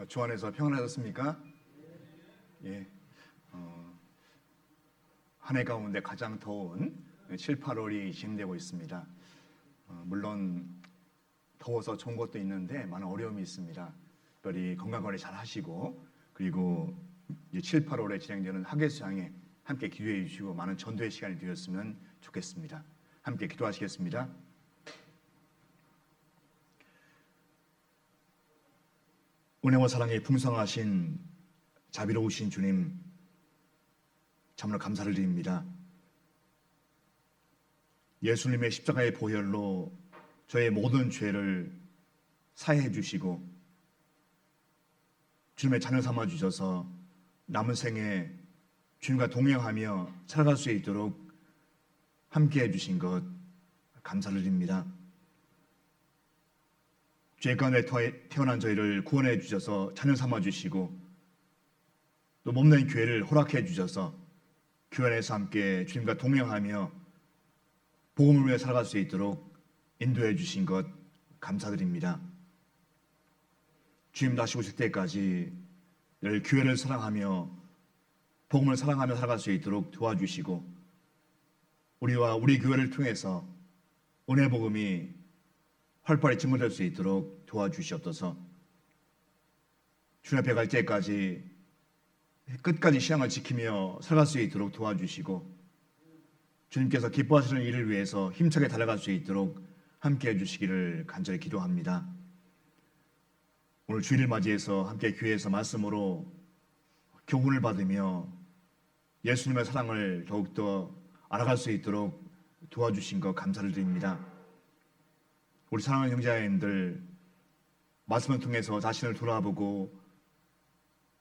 주 안에서 평안하셨습니까? 예. 한 해 가운데 가장 더운 7, 8월이 진행되고 있습니다. 물론 더워서 좋은 것도 있는데 많은 어려움이 있습니다. 특별히 건강관리 잘 하시고, 그리고 7, 8월에 진행되는 학예수양에 함께 기도해 주시고 많은 전도의 시간이 되었으면 좋겠습니다. 함께 기도하시겠습니다. 은혜와 사랑에 풍성하신 자비로우신 주님, 참으로 감사를 드립니다. 예수님의 십자가의 보혈로 저의 모든 죄를 사해해 주시고 주님의 자녀 삼아 주셔서 남은 생에 주님과 동행하며 살아갈 수 있도록 함께해 주신 것 감사를 드립니다. 죄 가운데 태어난 저희를 구원해 주셔서 자녀 삼아 주시고 또 몸된 교회를 허락해 주셔서 교회 안에서 함께 주님과 동행하며 복음을 위해 살아갈 수 있도록 인도해 주신 것 감사드립니다. 주님 다시 오실 때까지 늘 교회를 사랑하며 복음을 사랑하며 살아갈 수 있도록 도와주시고 우리와 우리 교회를 통해서 은혜 복음이 활발히 증거될 수 있도록 도와주시옵소서. 주님 앞에 갈 때까지 끝까지 신앙을 지키며 살아갈 수 있도록 도와주시고 주님께서 기뻐하시는 일을 위해서 힘차게 달려갈 수 있도록 함께해 주시기를 간절히 기도합니다. 오늘 주일을 맞이해서 함께 교회에서 말씀으로 교훈을 받으며 예수님의 사랑을 더욱더 알아갈 수 있도록 도와주신 것 감사를 드립니다. 우리 사랑하는 형제자매님들 말씀을 통해서 자신을 돌아보고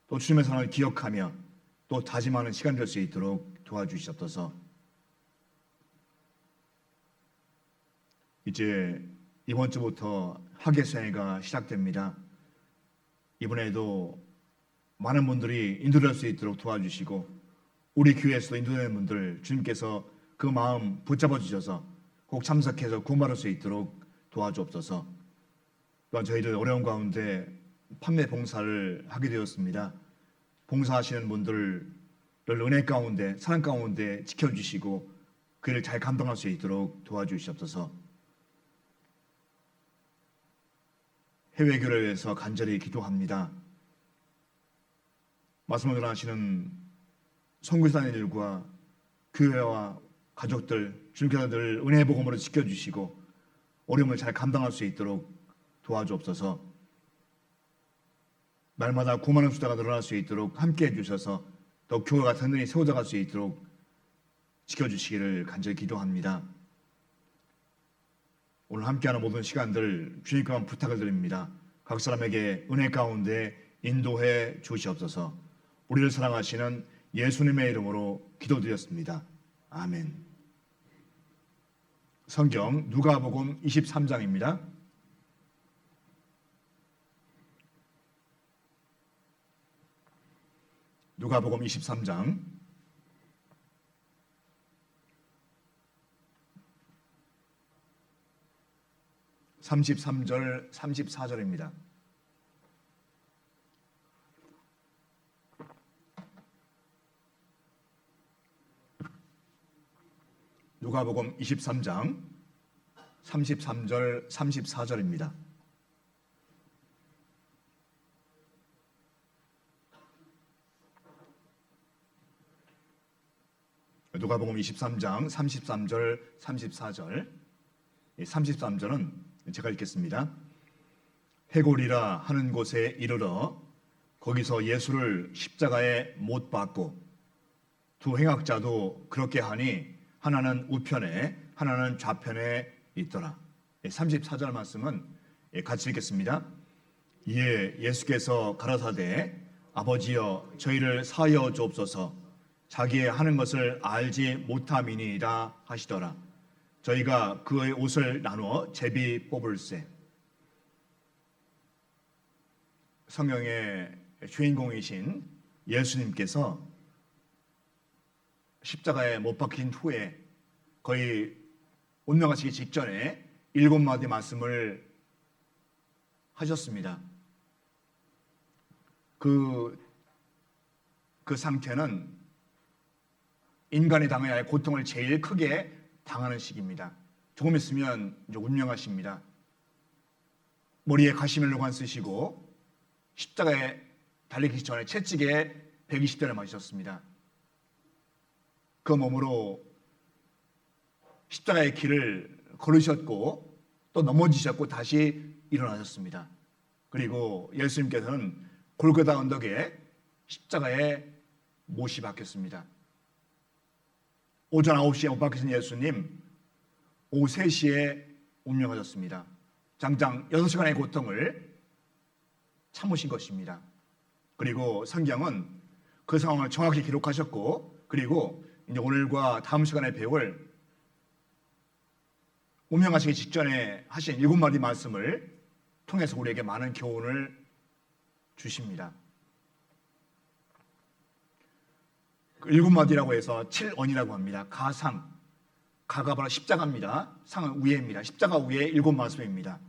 또 주님의 사랑을 기억하며 또 다짐하는 시간 될 수 있도록 도와주시옵소서. 이제 이번 주부터 학예수양회가 시작됩니다. 이번에도 많은 분들이 인도될 수 있도록 도와주시고 우리 교회에서도 인도되는 분들 주님께서 그 마음 붙잡아 주셔서 꼭 참석해서 구원받을 수 있도록 도와주옵소서. 또한 저희들 어려운 가운데 판매 봉사를 하게 되었습니다. 봉사하시는 분들을 은혜 가운데 사랑 가운데 지켜주시고 그 일을 잘 감당할 수 있도록 도와주시옵소서. 해외교회를 위해서 간절히 기도합니다. 말씀을 전하시는 선교사님들과 교회와 가족들 주님께서 늘 은혜의 복음으로 지켜주시고 어려움을 잘 감당할 수 있도록 도와주옵소서. 날마다 9만 숫자가 늘어날 수 있도록 함께해 주셔서 더 교회가 든든히 세워져 갈 수 있도록 지켜주시기를 간절히 기도합니다. 오늘 함께하는 모든 시간들 주님께만 부탁을 드립니다. 각 사람에게 은혜 가운데 인도해 주시옵소서. 우리를 사랑하시는 예수님의 이름으로 기도드렸습니다. 아멘. 성경 누가복음 23장입니다. 누가복음 23장 33절 34절입니다. 누가복음 23장 33절 34절입니다. 누가복음 23장 33절 34절 33절은 제가 읽겠습니다. 해골이라 하는 곳에 이르러 거기서 예수를 십자가에 못 박고 두 행악자도 그렇게 하니 하나는 우편에 하나는 좌편에 있더라. 34절 말씀은 같이 읽겠습니다. 이에 예수께서 가라사대 아버지여 저희를 사하여 주옵소서. 자기의 하는 것을 알지 못함이니이다 하시더라. 저희가 그의 옷을 나누어 제비 뽑을세. 성경의 주인공이신 예수님께서 십자가에 못 박힌 후에 거의 운명하시기 직전에 7마디 말씀을 하셨습니다. 그 상태는 인간이 당해야 할 고통을 제일 크게 당하는 시기입니다. 조금 있으면 이제 운명하십니다. 머리에 가시멜로관 쓰시고 십자가에 달리기 전에 채찍에 120대를 맞으셨습니다. 그 몸으로 십자가의 길을 걸으셨고 또 넘어지셨고 다시 일어나셨습니다. 그리고 예수님께서는 골고다 언덕에 십자가에 못이 박혔습니다. 오전 9시에 못 박히신 예수님 오후 3시에 운명하셨습니다. 장장 6시간의 고통을 참으신 것입니다. 그리고 성경은 그 상황을 정확히 기록하셨고, 그리고 이제 오늘과 다음 시간에 배울 운명하시기 직전에 하신 7마디 말씀을 통해서 우리에게 많은 교훈을 주십니다. 그 7마디라고 해서 7언이라고 합니다. 가상, 가가 바로 십자가입니다. 상은 위에입니다. 십자가 위에 7말씀입니다.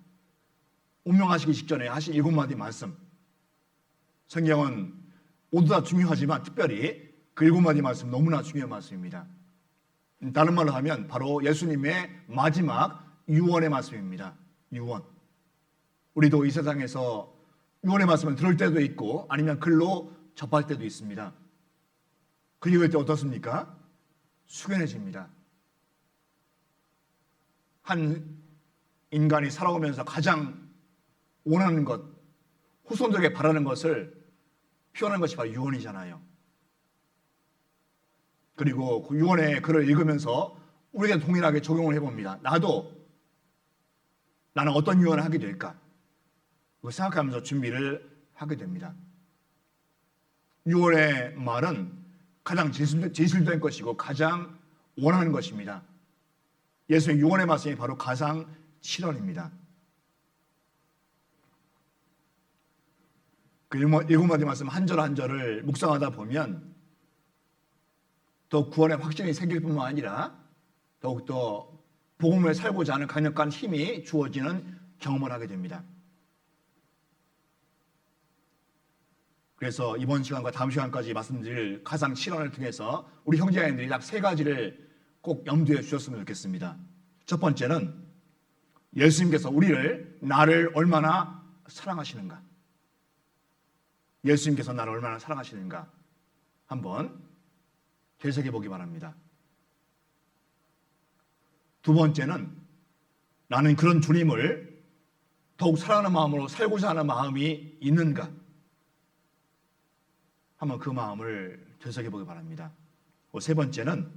운명하시기 직전에 하신 7마디 말씀. 성경은 모두 다 중요하지만 특별히 그 7마디 말씀 너무나 중요한 말씀입니다. 다른 말로 하면 바로 예수님의 마지막 유언의 말씀입니다. 유언. 우리도 이 세상에서 유언의 말씀을 들을 때도 있고 아니면 글로 접할 때도 있습니다. 그 읽을 때 어떻습니까? 숙연해집니다. 한 인간이 살아오면서 가장 원하는 것, 후손들에게 바라는 것을 표현하는 것이 바로 유언이잖아요. 그리고 그 유언의 글을 읽으면서 우리가 동일하게 적용을 해봅니다. 나는 어떤 유언을 하게 될까? 그거 생각하면서 준비를 하게 됩니다. 유언의 말은 가장 진실된 것이고 가장 원하는 것입니다. 예수의 유언의 말씀이 바로 가상 7언입니다. 그 7마디 말씀 한 절 한 절을 묵상하다 보면 더 구원의 확신이 생길 뿐만 아니라 더욱더 복음을 살고자 하는 강력한 힘이 주어지는 경험을 하게 됩니다. 그래서 이번 시간과 다음 시간까지 말씀드릴 가상 7언을 통해서 우리 형제자매들이 약 3가지를 꼭 염두에 주셨으면 좋겠습니다. 첫 번째는 예수님께서 나를 얼마나 사랑하시는가. 예수님께서 나를 얼마나 사랑하시는가 한번 되새겨 보기 바랍니다. 두 번째는 나는 그런 주님을 더욱 사랑하는 마음으로 살고자 하는 마음이 있는가 한번 그 마음을 되새겨 보기 바랍니다. 세 번째는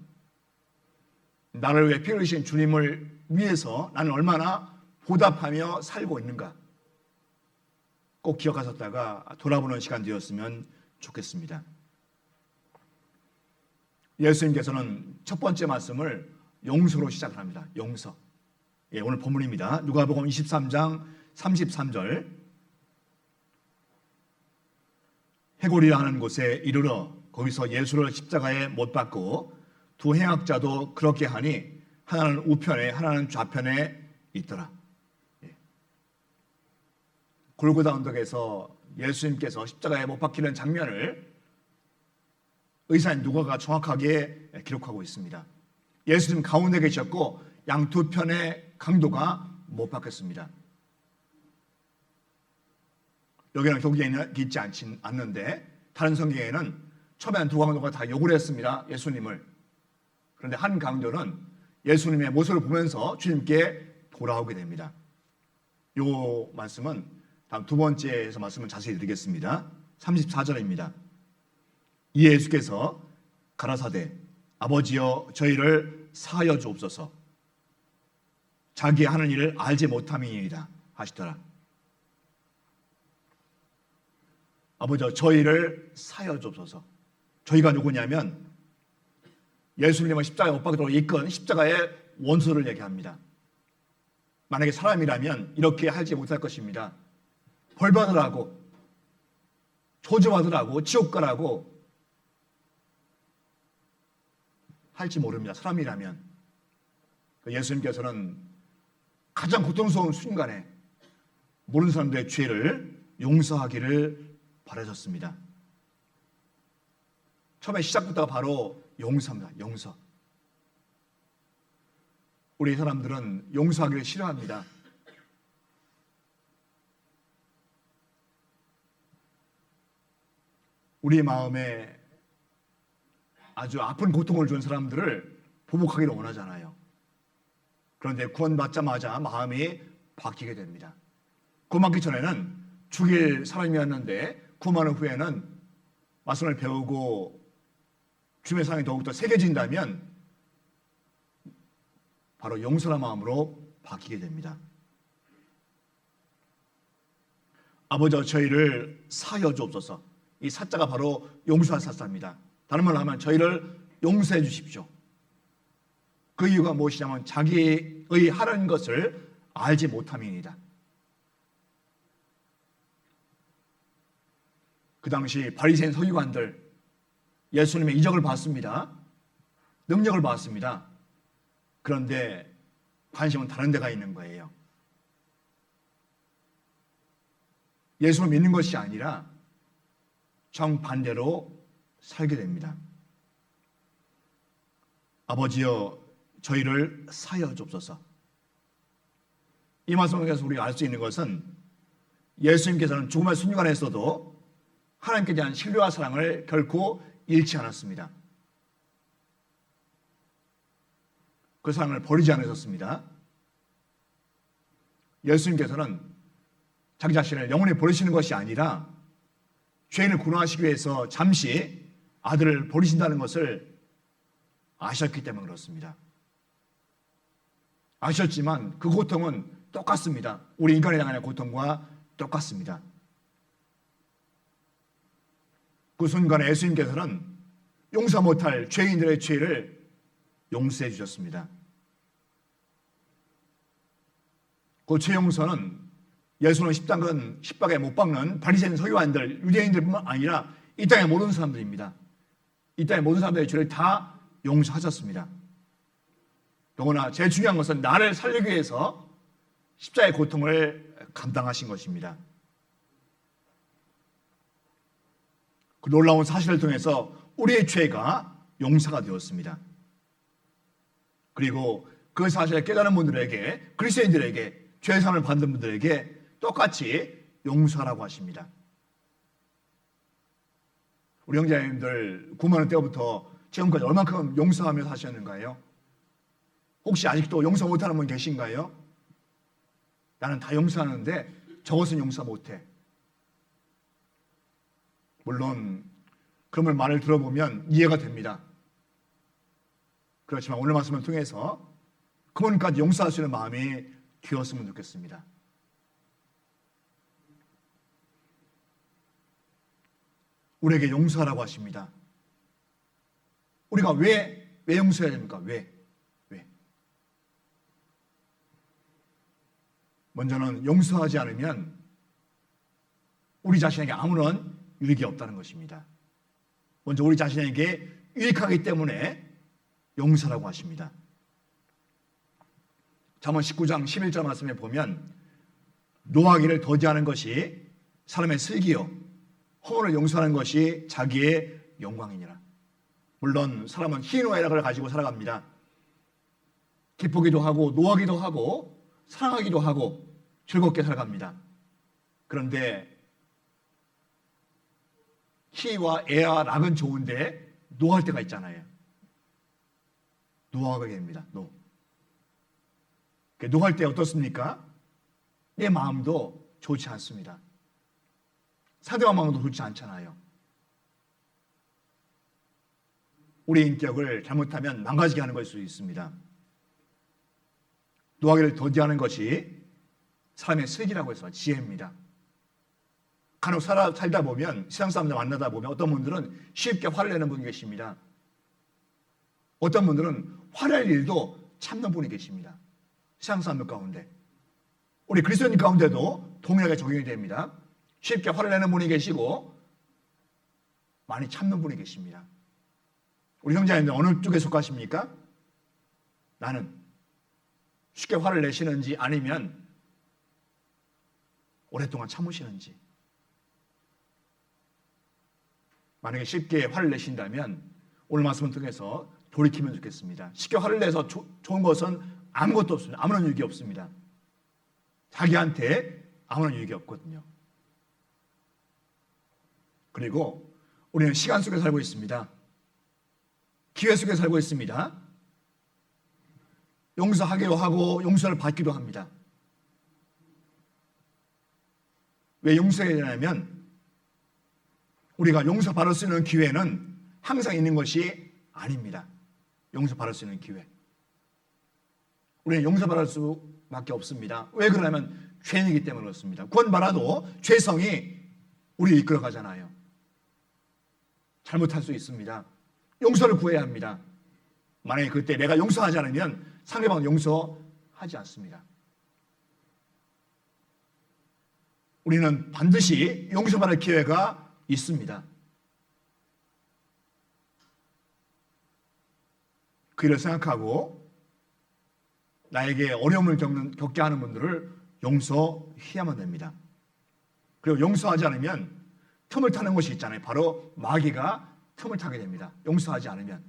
나를 위해 피 흘리신 주님을 위해서 나는 얼마나 보답하며 살고 있는가 꼭 기억하셨다가 돌아보는 시간 되었으면 좋겠습니다. 예수님께서는 첫 번째 말씀을 용서로 시작을 합니다. 용서. 오늘 본문입니다. 누가복음 23장 33절. 해골이라 하는 곳에 이르러 거기서 예수를 십자가에 못 박고 두 행악자도 그렇게 하니 하나는 우편에 하나는 좌편에 있더라. 골고다 언덕에서 예수님께서 십자가에 못 박히는 장면을 의사인 누가가 정확하게 기록하고 있습니다. 예수님 가운데 계셨고 양두 편의 강도가 못 박혔습니다. 여기는 경계에 있지 않는데 다른 성경에는 처음에는 두 강도가 다 욕을 했습니다. 예수님을. 그런데 한 강도는 예수님의 모습을 보면서 주님께 돌아오게 됩니다. 이 말씀은 다음 두 번째에서 말씀을 자세히 드리겠습니다. 34절입니다. 이에 예수께서 가라사대 아버지여 저희를 사하여 주옵소서 자기 하는 일을 알지 못함이니이다 하시더라. 아버지여 저희를 사하여 주옵소서. 저희가 누구냐면 예수님을 십자가에 못 박도록 이끈 십자가의 원수를 얘기합니다. 만약에 사람이라면 이렇게 하지 못할 것입니다. 벌 받으라고, 저주받으라고, 지옥 가라고 할지 모릅니다. 사람이라면. 예수님께서는 가장 고통스러운 순간에 모르는 사람들의 죄를 용서하기를 바라졌습니다. 처음에 시작부터 바로 용서입니다. 용서. 우리 사람들은 용서하기를 싫어합니다. 우리 마음에 아주 아픈 고통을 준 사람들을 보복하기를 원하잖아요. 그런데 구원받자마자 마음이 바뀌게 됩니다. 구원받기 전에는 죽일 사람이었는데 구원한 후에는 말씀을 배우고 주님의 사랑이 더욱더 새겨진다면 바로 용서의 마음으로 바뀌게 됩니다. 아버지여 저희를 사하여 주옵소서. 이 사자가 바로 용서할 사자입니다. 다른 말로 하면 저희를 용서해 주십시오. 그 이유가 무엇이냐면 자기의 하라는 것을 알지 못함입니다. 그 당시 바리새인 서기관들 예수님의 이적을 봤습니다. 능력을 봤습니다. 그런데 관심은 다른 데가 있는 거예요. 예수를 믿는 것이 아니라 정반대로 살게 됩니다. 아버지여 저희를 사하여 주옵소서. 이 말씀을 통해서 우리가 알 수 있는 것은 예수님께서는 죽음의 순간에서도 하나님께 대한 신뢰와 사랑을 결코 잃지 않았습니다. 그 사랑을 버리지 않으셨습니다. 예수님께서는 자기 자신을 영원히 버리시는 것이 아니라 죄인을 구원하시기 위해서 잠시 아들을 버리신다는 것을 아셨기 때문에 그렇습니다. 아셨지만 그 고통은 똑같습니다. 우리 인간에 당하는 고통과 똑같습니다. 그 순간에 예수님께서는 용서 못할 죄인들의 죄를 용서해 주셨습니다. 그 죄 용서는 예수는 십박에 못 박는 바리새인 서기관들, 유대인들뿐만 아니라 이 땅의 모든 사람들입니다. 이 땅의 모든 사람들의 죄를 다 용서하셨습니다. 더구나 제일 중요한 것은 나를 살리기 위해서 십자가의 고통을 감당하신 것입니다. 그 놀라운 사실을 통해서 우리의 죄가 용서가 되었습니다. 그리고 그 사실을 깨달은 분들에게, 그리스도인들에게, 죄사함을 받는 분들에게 똑같이 용서하라고 하십니다. 우리 형제님들 구원하는 때부터 지금까지 얼만큼 용서하며 사셨는가요? 혹시 아직도 용서 못하는 분 계신가요? 나는 다 용서하는데 저것은 용서 못해. 물론 그런 말을 들어보면 이해가 됩니다. 그렇지만 오늘 말씀을 통해서 그분까지 용서할 수 있는 마음이 되었으면 좋겠습니다. 우리에게 용서하라고 하십니다. 우리가 왜 용서해야 됩니까? 왜? 먼저는 용서하지 않으면 우리 자신에게 아무런 유익이 없다는 것입니다. 먼저 우리 자신에게 유익하기 때문에 용서라고 하십니다. 잠언 19장 11절 말씀에 보면 노하기를 더디하는 것이 사람의 슬기요 허물을 용서하는 것이 자기의 영광이니라. 물론 사람은 희노애락을 가지고 살아갑니다. 기쁘기도 하고 노하기도 하고 사랑하기도 하고 즐겁게 살아갑니다. 그런데 희와 애와 락은 좋은데 노할 때가 있잖아요. 노하게 됩니다. 노할 때 어떻습니까? 내 마음도 좋지 않습니다. 상대방 마음도 좋지 않잖아요. 우리 인격을 잘못하면 망가지게 하는 걸 수 있습니다. 노하기를 더디하는 것이 사람의 슬기라고 해서 지혜입니다. 간혹 살다 보면 세상 사람들 만나다 보면 어떤 분들은 쉽게 화를 내는 분이 계십니다. 어떤 분들은 화낼 일도 참는 분이 계십니다. 세상 사람들 가운데. 우리 그리스도인 가운데도 동일하게 적용이 됩니다. 쉽게 화를 내는 분이 계시고 많이 참는 분이 계십니다. 우리 형제님들 어느 쪽에 속하십니까? 나는 쉽게 화를 내시는지 아니면 오랫동안 참으시는지. 만약에 쉽게 화를 내신다면 오늘 말씀을 통해서 돌이키면 좋겠습니다. 쉽게 화를 내서 좋은 것은 아무것도 없습니다. 아무런 유익이 없습니다. 자기한테 아무런 유익이 없거든요. 그리고 우리는 시간 속에 살고 있습니다. 기회 속에 살고 있습니다. 용서하기도 하고 용서를 받기도 합니다. 왜 용서해야 되냐면 우리가 용서받을 수 있는 기회는 항상 있는 것이 아닙니다. 용서받을 수 있는 기회. 우리는 용서받을 수밖에 없습니다. 왜 그러냐면 죄인이기 때문에 그렇습니다. 구원받아도 죄성이 우리를 이끌어가잖아요. 잘못할 수 있습니다. 용서를 구해야 합니다. 만약에 그때 내가 용서하지 않으면 상대방은 용서하지 않습니다. 우리는 반드시 용서받을 기회가 있습니다. 그 일을 생각하고 나에게 어려움을 겪게 하는 분들을 용서해야만 됩니다. 그리고 용서하지 않으면 틈을 타는 것이 있잖아요. 바로 마귀가 틈을 타게 됩니다. 용서하지 않으면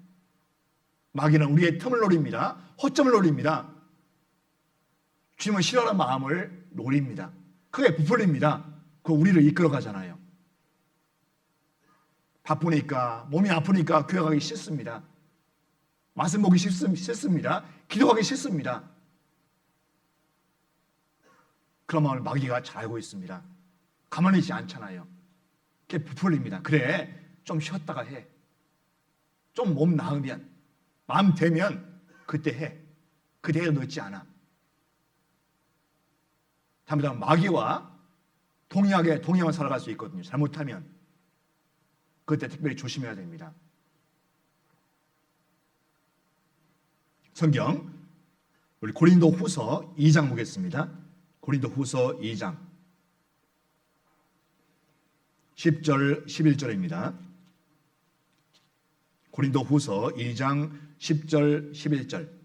마귀는 우리의 틈을 노립니다. 허점을 노립니다. 주님을 싫어하는 마음을 노립니다. 크게 부풀립니다. 그 우리를 이끌어가잖아요. 바쁘니까 몸이 아프니까 교회 가기 싫습니다. 말씀 보기 싫습니다. 기도하기 싫습니다. 그런 마음을 마귀가 잘 알고 있습니다. 가만히 있지 않잖아요. 그게 부풀립니다. 그래, 좀 쉬었다가 해. 좀 몸 나으면, 마음 되면 그때 해. 그때 해도 늦지 않아. 잘못하면 마귀와 동행하며 살아갈 수 있거든요. 잘못하면. 그때 특별히 조심해야 됩니다. 성경 우리 고린도 후서 2장 보겠습니다. 고린도 후서 2장 10절 11절입니다. 고린도 후서 2장 10절 11절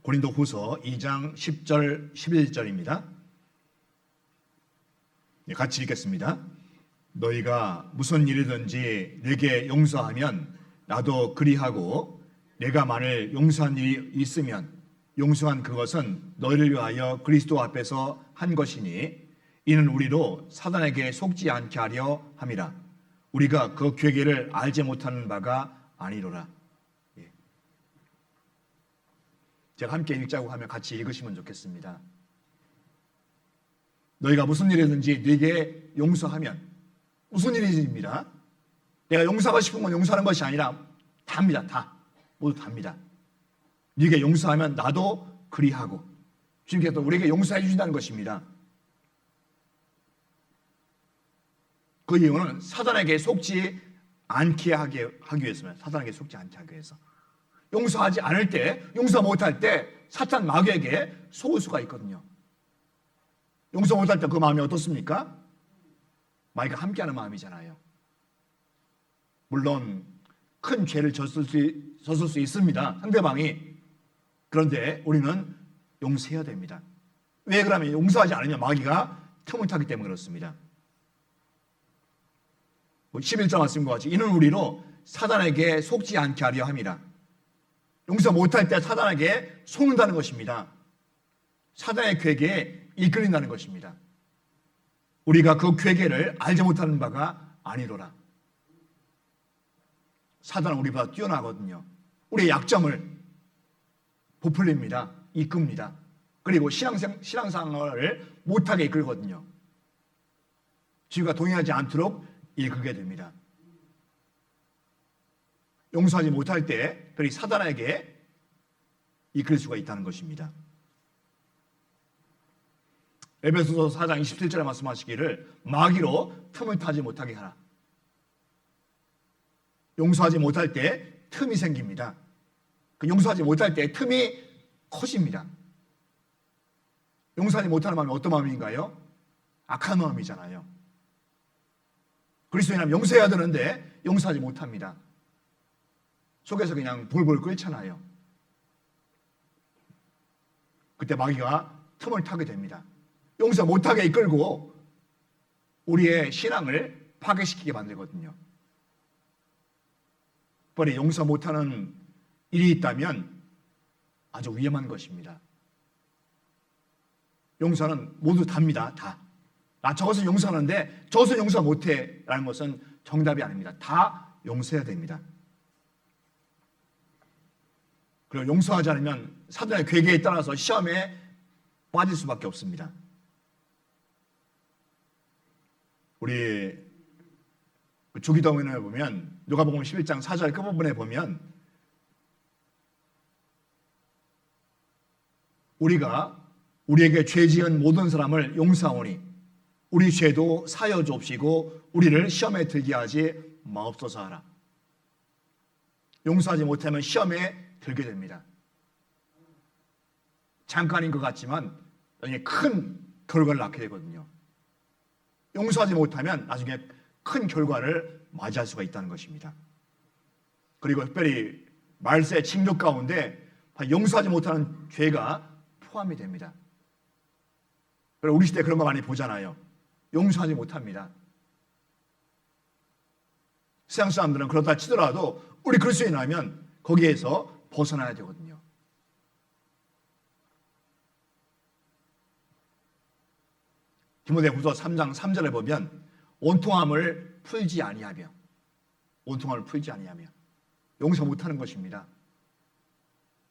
고린도 후서 2장 10절 11절입니다. 같이 읽겠습니다. 너희가 무슨 일이든지 내게 용서하면 나도 그리하고 내가 만일 용서한 일이 있으면 용서한 그것은 너희를 위하여 그리스도 앞에서 한 것이니 이는 우리로 사단에게 속지 않게 하려 함이라. 우리가 그 괴계를 알지 못하는 바가 아니로라. 제가 함께 읽자고 하면 같이 읽으시면 좋겠습니다. 너희가 무슨 일이든지 네게 용서하면 무슨 일이지입니다. 내가 용서하고 싶은 건 용서하는 것이 아니라 다입니다. 다. 모두 다입니다. 네게 용서하면 나도 그리하고 주님께서 우리에게 용서해 주신다는 것입니다. 그 이유는 사단에게 속지 않게 하기 위해서입니다. 사단에게 속지 않게 하기 위해서. 용서하지 않을 때, 용서 못할 때 사탄 마귀에게 속을 수가 있거든요. 용서 못할 때 그 마음이 어떻습니까? 마귀가 함께하는 마음이잖아요. 물론 큰 죄를 졌을 수 있습니다. 상대방이. 그런데 우리는 용서해야 됩니다. 왜 그러면 용서하지 않으면 마귀가 틈을 타기 때문에 그렇습니다. 11절 말씀과 같이 이는 우리로 사단에게 속지 않게 하려 함이라. 용서 못할 때 사단에게 속는다는 것입니다. 사단의 괴계에 이끌린다는 것입니다. 우리가 그 괴계를 알지 못하는 바가 아니로라. 사단은 우리보다 뛰어나거든요. 우리의 약점을 부풀립니다. 이끕니다. 그리고 신앙생활을 못하게 이끌거든요. 지구가 동의하지 않도록 이끌게 됩니다. 용서하지 못할 때 별이 사단에게 이끌 수가 있다는 것입니다. 에베소서 4장 27절에 말씀하시기를 마귀로 틈을 타지 못하게 하라. 용서하지 못할 때 틈이 생깁니다. 그 용서하지 못할 때 틈이 커집니다. 용서하지 못하는 마음이 어떤 마음인가요? 악한 마음이잖아요. 그리스도인은 용서해야 되는데 용서하지 못합니다. 속에서 그냥 볼볼 끓잖아요. 그때 마귀가 틈을 타게 됩니다. 용서 못하게 이끌고 우리의 신앙을 파괴시키게 만들거든요. 특별히 용서 못하는 일이 있다면 아주 위험한 것입니다. 용서는 모두 답니다. 다. 나 저것은 용서하는데 저것은 용서 못해 라는 것은 정답이 아닙니다. 다 용서해야 됩니다. 그리고 용서하지 않으면 사단의 괴계에 따라서 시험에 빠질 수밖에 없습니다. 우리 주기도문에 보면 누가복음 11장 4절 끝부분에 보면 우리가 우리에게 죄 지은 모든 사람을 용서하오니 우리 죄도 사여 주옵시고 우리를 시험에 들게 하지 마옵소서 하라. 용서하지 못하면 시험에 들게 됩니다. 잠깐인 것 같지만 나중에 큰 결과를 낳게 되거든요. 용서하지 못하면 나중에 큰 결과를 맞이할 수가 있다는 것입니다. 그리고 특별히 말세 징조 가운데 용서하지 못하는 죄가 포함이 됩니다. 우리 시대 그런 거 많이 보잖아요. 용서하지 못합니다. 서양 사람들은 그렇다 치더라도 우리 그리스도인이라면 거기에서 벗어나야 되거든요. 디모데후서 3장 3절에 보면 온통함을 풀지 아니하며 용서 못하는 것입니다.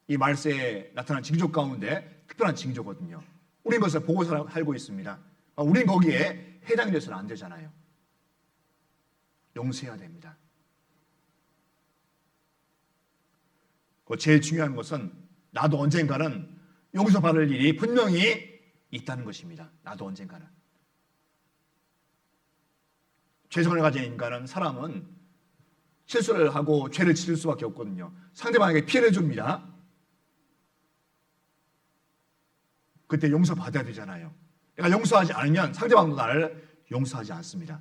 이 말세에 나타난 징조 가운데 특별한 징조거든요. 우린 그것을 보고 살고 있습니다. 우린 거기에 해당이 돼서는 안 되잖아요. 용서해야 됩니다. 제일 중요한 것은 나도 언젠가는 용서받을 일이 분명히 있다는 것입니다. 나도 언젠가는. 죄성을 가진 인간은 사람은 실수를 하고 죄를 지을 수밖에 없거든요. 상대방에게 피해를 줍니다. 그때 용서받아야 되잖아요. 내가 용서하지 않으면 상대방도 나를 용서하지 않습니다.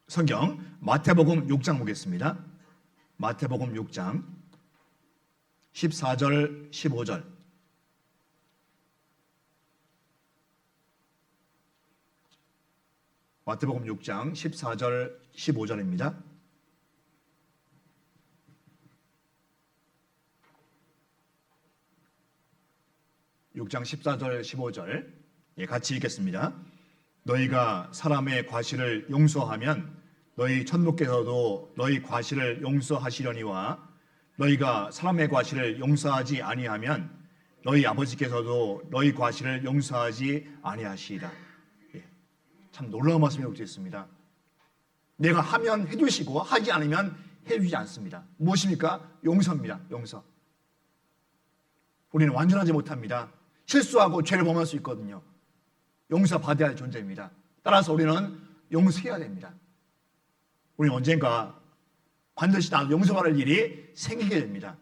성경 마태복음 6장 보겠습니다. 마태복음 6장 14절 15절. 마태복음 6장 14절 15절입니다. (6장 14절 15절) 같이 읽겠습니다. 너희가 사람의 과실을 용서하면 너희 천부께서도 너희 과실을 용서하시려니와 너희가 사람의 과실을 용서하지 아니하면 너희 아버지께서도 너희 과실을 용서하지 아니하시리라. 참 놀라운 말씀이 여기 있습니다. 내가 하면 해주시고 하지 않으면 해주지 않습니다. 무엇입니까? 용서입니다. 용서. 우리는 완전하지 못합니다. 실수하고 죄를 범할 수 있거든요. 용서받아야 할 존재입니다. 따라서 우리는 용서해야 됩니다. 우리는 언젠가 반드시 나도 용서받을 일이 생기게 됩니다.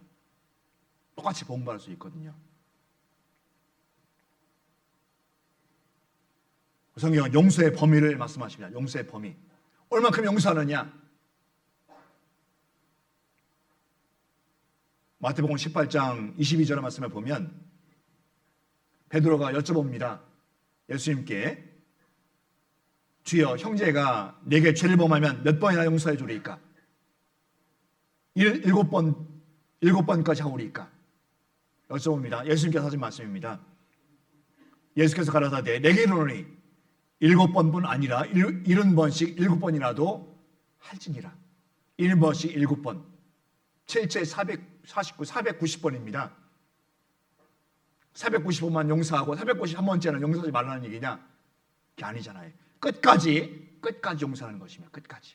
똑같이 복음받을 수 있거든요. 성경은 용서의 범위를 말씀하십니다. 용서의 범위. 얼마큼 용서하느냐? 마태복음 18장 22절의 말씀을 보면 베드로가 여쭤봅니다. 예수님께 주여 형제가 내게 죄를 범하면 몇 번이나 용서해 주리까? 7번까지 하오리까? 여쭤봅니다. 예수님께서 하신 말씀입니다. 예수께서 가라사대 내게 이르노니 7번뿐 아니라 70번씩 7번이라도 할지니라. 1번씩 7번 7째 449, 490번입니다. 490번만 용서하고 491번째는 용서하지 말라는 얘기냐? 그게 아니잖아요. 끝까지 용서하는 것입니다. 끝까지.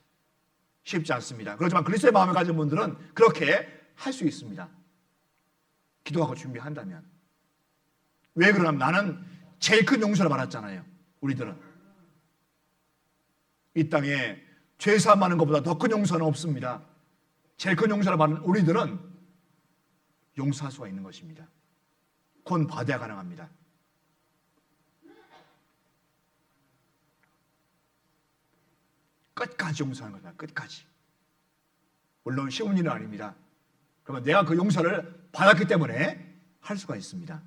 쉽지 않습니다. 그렇지만 그리스도의 마음을 가진 분들은 그렇게 할 수 있습니다. 기도하고 준비한다면. 왜 그러냐면 나는 제일 큰 용서를 받았잖아요. 우리들은. 이 땅에 죄사함 하는 것보다 더 큰 용서는 없습니다. 제일 큰 용서를 받은 우리들은 용서할 수가 있는 것입니다. 곧 받아야 가능합니다. 끝까지 용서하는 겁니다. 끝까지. 물론 쉬운 일은 아닙니다. 그러면 내가 그 용서를 받았기 때문에 할 수가 있습니다.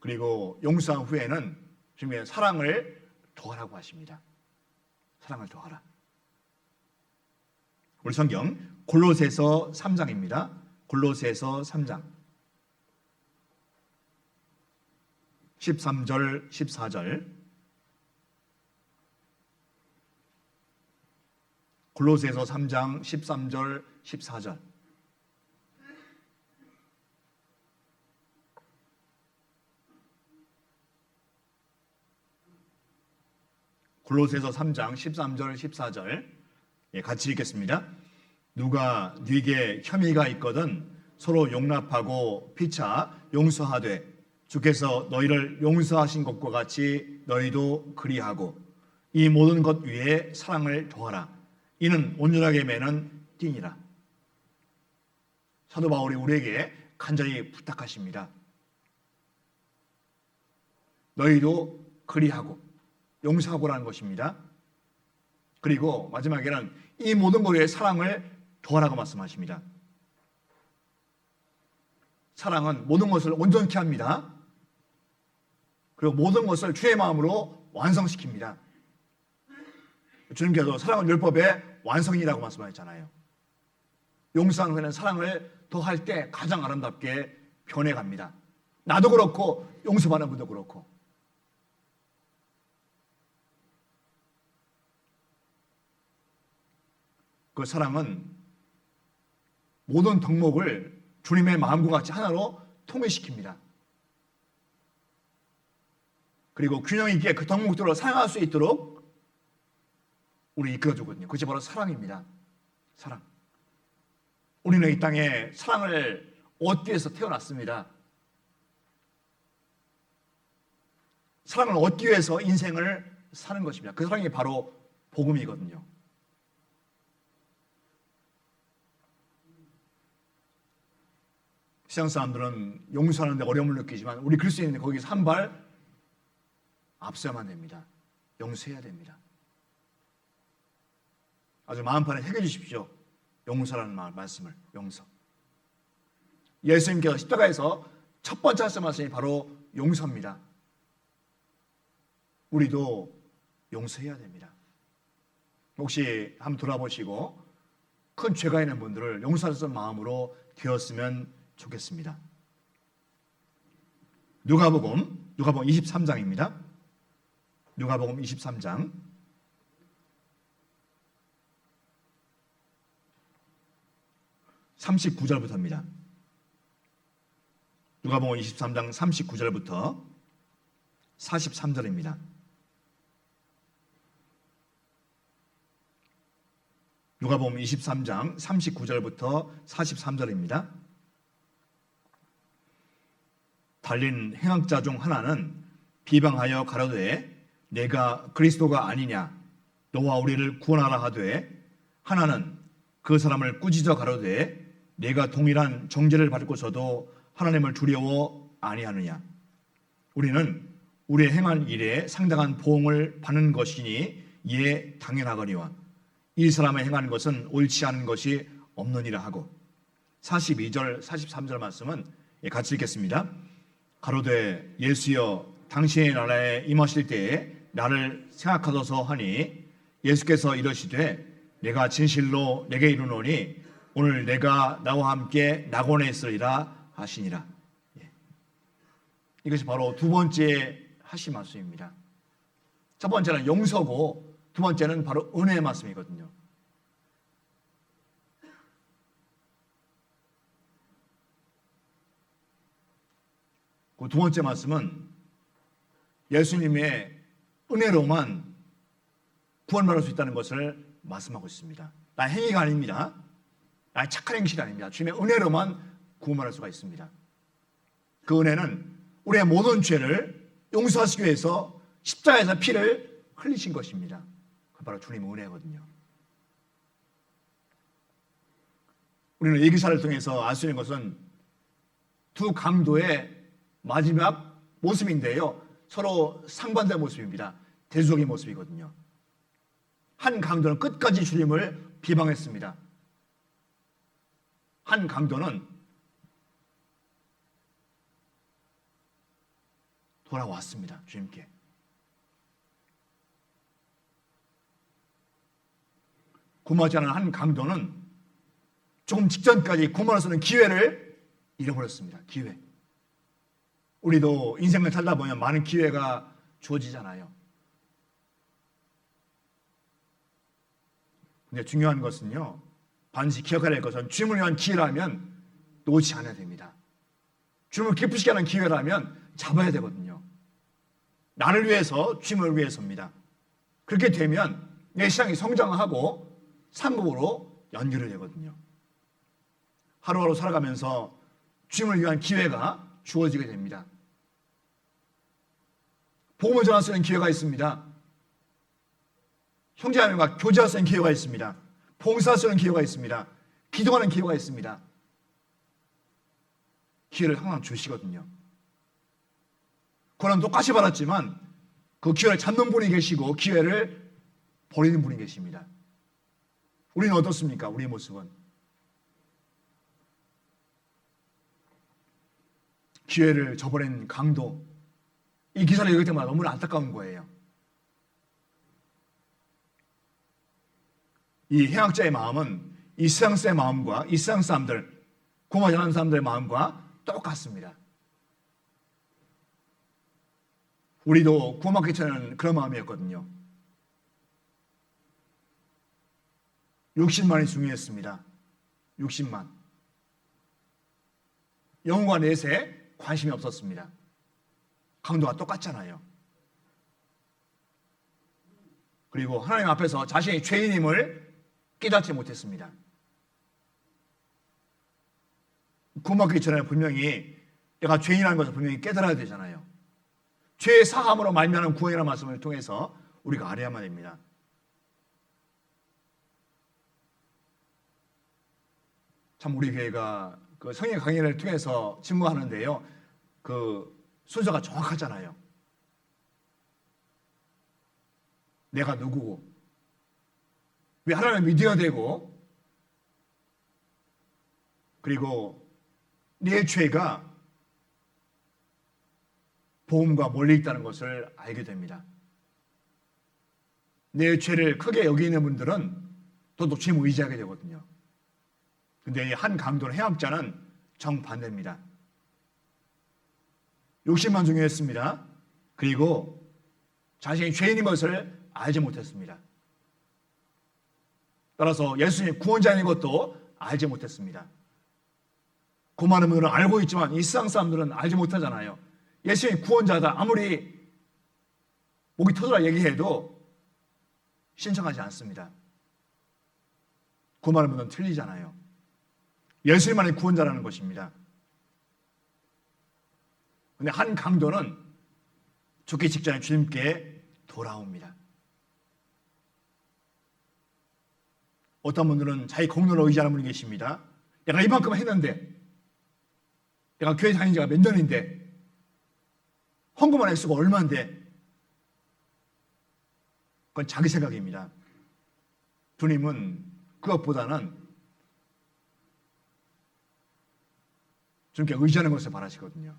그리고 용서한 후에는 주님의 사랑을 더하라고 하십니다. 사랑을 더하라. 우리 성경 골로새서 3장입니다. 골로새서 3장 13절 14절 골로새서 3장 13절 14절 골로새서 3장 13절 14절 같이 읽겠습니다. 누가 네게 혐의가 있거든 서로 용납하고 피차 용서하되 주께서 너희를 용서하신 것과 같이 너희도 그리하고 이 모든 것 위에 사랑을 더하라. 이는 온전하게 매는 띠니라. 사도 바울이 우리에게 간절히 부탁하십니다. 너희도 그리하고 용서하고라는 것입니다. 그리고 마지막에는 이 모든 것 위에 사랑을 더하라고 말씀하십니다. 사랑은 모든 것을 온전케 합니다. 그리고 모든 것을 주의 마음으로 완성시킵니다. 주님께서 사랑은 율법의 완성이라고 말씀하셨잖아요. 용서한 후에는 사랑을 더할 때 가장 아름답게 변해갑니다. 나도 그렇고 용서받는 분도 그렇고. 그 사랑은 모든 덕목을 주님의 마음과 같이 하나로 통일시킵니다. 그리고 균형 있게 그 덕목들을 사랑할 수 있도록 우리 이끌어주거든요. 그것이 바로 사랑입니다. 사랑. 우리는 이 땅에 사랑을 얻기 위해서 태어났습니다. 사랑을 얻기 위해서 인생을 사는 것입니다. 그 사랑이 바로 복음이거든요. 세상 사람들은 용서하는 데 어려움을 느끼지만 우리 그리스도인은 거기서 한 발 앞서야만 됩니다. 용서해야 됩니다. 아주 마음판에 새겨 주십시오. 용서라는 말씀을. 용서. 예수님께서 십자가에서 첫 번째 하신 말씀이 바로 용서입니다. 우리도 용서해야 됩니다. 혹시 한번 돌아보시고 큰 죄가 있는 분들을 용서할 수 있는 마음으로 되었으면 좋겠습니다. 누가복음 23장입니다. 누가복음 23장 39절부터입니다. 누가복음 23장 39절부터 43절입니다. 누가복음 23장 39절부터 43절입니다. 달린 행악자 중 하나는 비방하여 가로되 내가 그리스도가 아니냐 너와 우리를 구원하라 하되 하나는 그 사람을 꾸짖어 가로되 내가 동일한 정죄를 받고서도 하나님을 두려워 아니하느냐. 우리는 우리의 행한 일에 상당한 보응을 받는 것이니 이에 당연하거니와 이 사람의 행한 것은 옳지 않은 것이 없느니라 하고 42절 43절 말씀은 같이 읽겠습니다. 가로되 예수여 당신의 나라에 임하실 때에 나를 생각하소서 하니 예수께서 이러시되 내가 진실로 내게 이르노니 오늘 내가 나와 함께 낙원에 있으리라 하시니라. 이것이 바로 두 번째 하신 말씀입니다. 첫 번째는 용서고 두 번째는 바로 은혜의 말씀이거든요. 그 두 번째 말씀은 예수님의 은혜로만 구원받을 수 있다는 것을 말씀하고 있습니다. 나의 행위가 아닙니다. 나의 착한 행실이 아닙니다. 주님의 은혜로만 구원받을 수가 있습니다. 그 은혜는 우리의 모든 죄를 용서하시기 위해서 십자가에서 피를 흘리신 것입니다. 그 바로 주님의 은혜거든요. 우리는 이 기사를 통해서 알 수 있는 것은 두 강도의 마지막 모습인데요. 서로 상반된 모습입니다. 대조적인 모습이거든요. 한 강도는 끝까지 주님을 비방했습니다. 한 강도는 돌아왔습니다. 주님께. 고마지 않은 한 강도는 조금 직전까지 고마울 수 있는 기회를 잃어버렸습니다. 기회. 우리도 인생을 살다 보면 많은 기회가 주어지잖아요. 근데 중요한 것은요, 반드시 기억해야 할 것은 주님을 위한 기회라면 놓지 않아야 됩니다. 주님을 기쁘시게 하는 기회라면 잡아야 되거든요. 나를 위해서, 주님을 위해서입니다. 그렇게 되면 내 신앙이 성장하고 상급으로 연결이 되거든요. 하루하루 살아가면서 주님을 위한 기회가 주어지게 됩니다. 복음을 전할 수 있는 기회가 있습니다. 형제자매와 교제할 수 있는 기회가 있습니다. 봉사할 수 있는 기회가 있습니다. 기도하는 기회가 있습니다. 기회를 항상 주시거든요. 그는 똑같이 받았지만 그 기회를 잡는 분이 계시고 기회를 버리는 분이 계십니다. 우리는 어떻습니까? 우리의 모습은 기회를 저버린 강도. 이 기사를 읽을 때마다 너무나 안타까운 거예요. 이 해학자의 마음은 이 세상 사람의 마음과 이 세상 사람들, 고마지 않은 사람들의 마음과 똑같습니다. 우리도 고맙기 전에는 그런 마음이었거든요. 욕심만이 중요했습니다. 욕심만. 영혼과 넷에 관심이 없었습니다. 강도가 똑같잖아요. 그리고 하나님 앞에서 자신의 죄인임을 깨닫지 못했습니다. 구원받기 전에 분명히 내가 죄인이라는 것을 분명히 깨달아야 되잖아요. 죄의 사함으로 말미암은 구원이라는 말씀을 통해서 우리가 알아야만 됩니다. 참 우리 교회가 그 성경 강의를 통해서 증거하는데요. 그 순서가 정확하잖아요. 내가 누구고 왜 하나님을 믿어야 되고 그리고 내 죄가 복음과 멀리 있다는 것을 알게 됩니다. 내 죄를 크게 여기는 분들은 또 주님을 의지하게 되거든요. 근데 이 한 강도는 해학자는 정반대입니다. 욕심만 중요했습니다. 그리고 자신이 죄인인 것을 알지 못했습니다. 따라서 예수님이 구원자인 것도 알지 못했습니다. 그 많은 분들은 알고 있지만 이 세상 사람들은 알지 못하잖아요. 예수님이 구원자다 아무리 목이 터져라 얘기해도 신청하지 않습니다. 그 많은 분들은 틀리잖아요. 예수님만이 구원자라는 것입니다. 그런데 한 강도는 죽기 직전에 주님께 돌아옵니다. 어떤 분들은 자기 공로를 의지하는 분이 계십니다. 내가 이만큼 했는데 내가 교회 다닌 지가 몇 년인데 헌금한 액수가 얼마인데 그건 자기 생각입니다. 주님은 그것보다는 주님께 의지하는 것을 바라시거든요.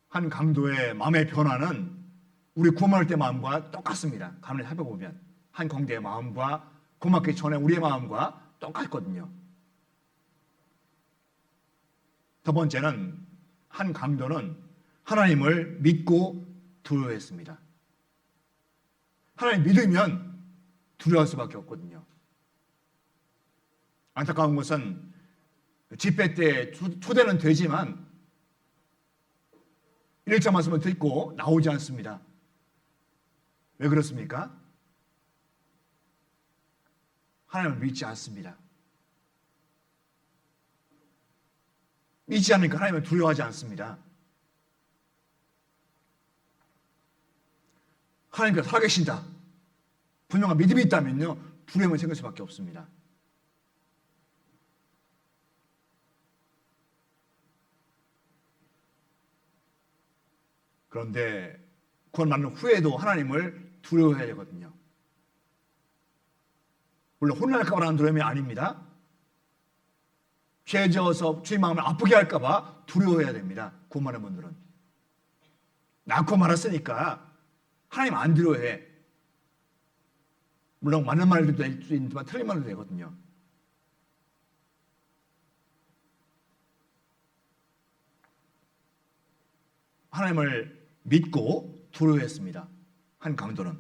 한 강도의 마음의 변화는 우리 구원할 때 마음과 똑같습니다. 가만히 살펴보면 한 강도의 마음과 구원받기 전에 우리의 마음과 똑같거든요. 첫 번째는 한 강도는 하나님을 믿고 두려워했습니다. 하나님 믿으면 두려워할 수밖에 없거든요. 안타까운 것은 집회 때 초대는 되지만 1차 말씀을 듣고 나오지 않습니다. 왜 그렇습니까? 하나님을 믿지 않습니다. 믿지 않으니까 하나님을 두려워하지 않습니다. 하나님께서 살아계신다. 분명한 믿음이 있다면요. 두려움이 생길 수밖에 없습니다. 그런데 구원받는 후에도 하나님을 두려워해야 되거든요. 물론 혼날까 봐 하는 두려움이 아닙니다. 죄 지어서 주님 마음을 아프게 할까 봐 두려워해야 됩니다. 구원받는 분들은. 낳고 말았으니까 하나님 안 두려워해. 물론 맞는 말도 될 수 있지만 틀린 말도 되거든요. 하나님을 믿고 두려워했습니다. 한 강도는.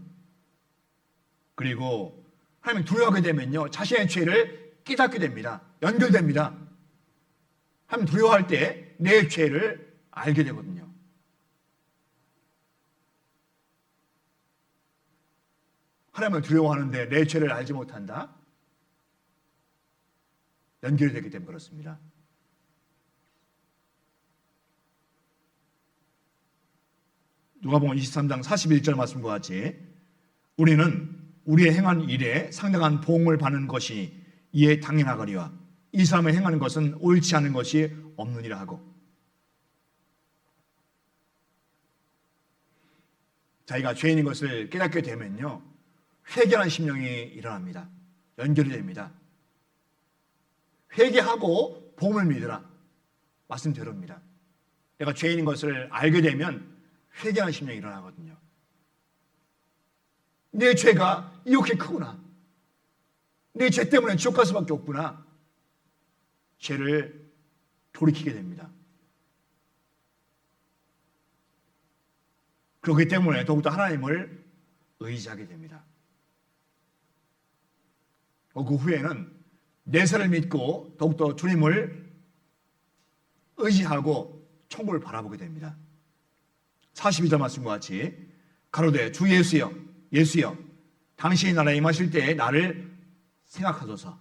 그리고 하나님을 두려워하게 되면요, 자신의 죄를 깨닫게 됩니다. 연결됩니다. 하나님 두려워할 때 내 죄를 알게 되거든요. 하나님을 두려워하는데 내 죄를 알지 못한다? 연결이 되기 때문에 그렇습니다. 누가복음 23장 41절 말씀과 같이 우리는 우리의 행한 일에 상당한 보응을 받는 것이 이에 당연하거니와 이 사람의 행하는 것은 옳지 않은 것이 없느니라 하고, 자기가 죄인인 것을 깨닫게 되면요, 회개하는 심령이 일어납니다. 연결이 됩니다. 회개하고 복음을 믿으라 말씀대로입니다. 내가 죄인인 것을 알게 되면 회개하는 심령이 일어나거든요. 내 죄가 이렇게 크구나. 내 죄 때문에 지옥 갈 수밖에 없구나. 죄를 돌이키게 됩니다. 그렇기 때문에 더욱더 하나님을 의지하게 됩니다. 그 후에는 내세를 믿고 더욱더 주님을 의지하고 천국을 바라보게 됩니다. 42절 말씀과 같이 가로되 주 예수여 예수여 당신이 나라에 임하실 때에 나를 생각하소서.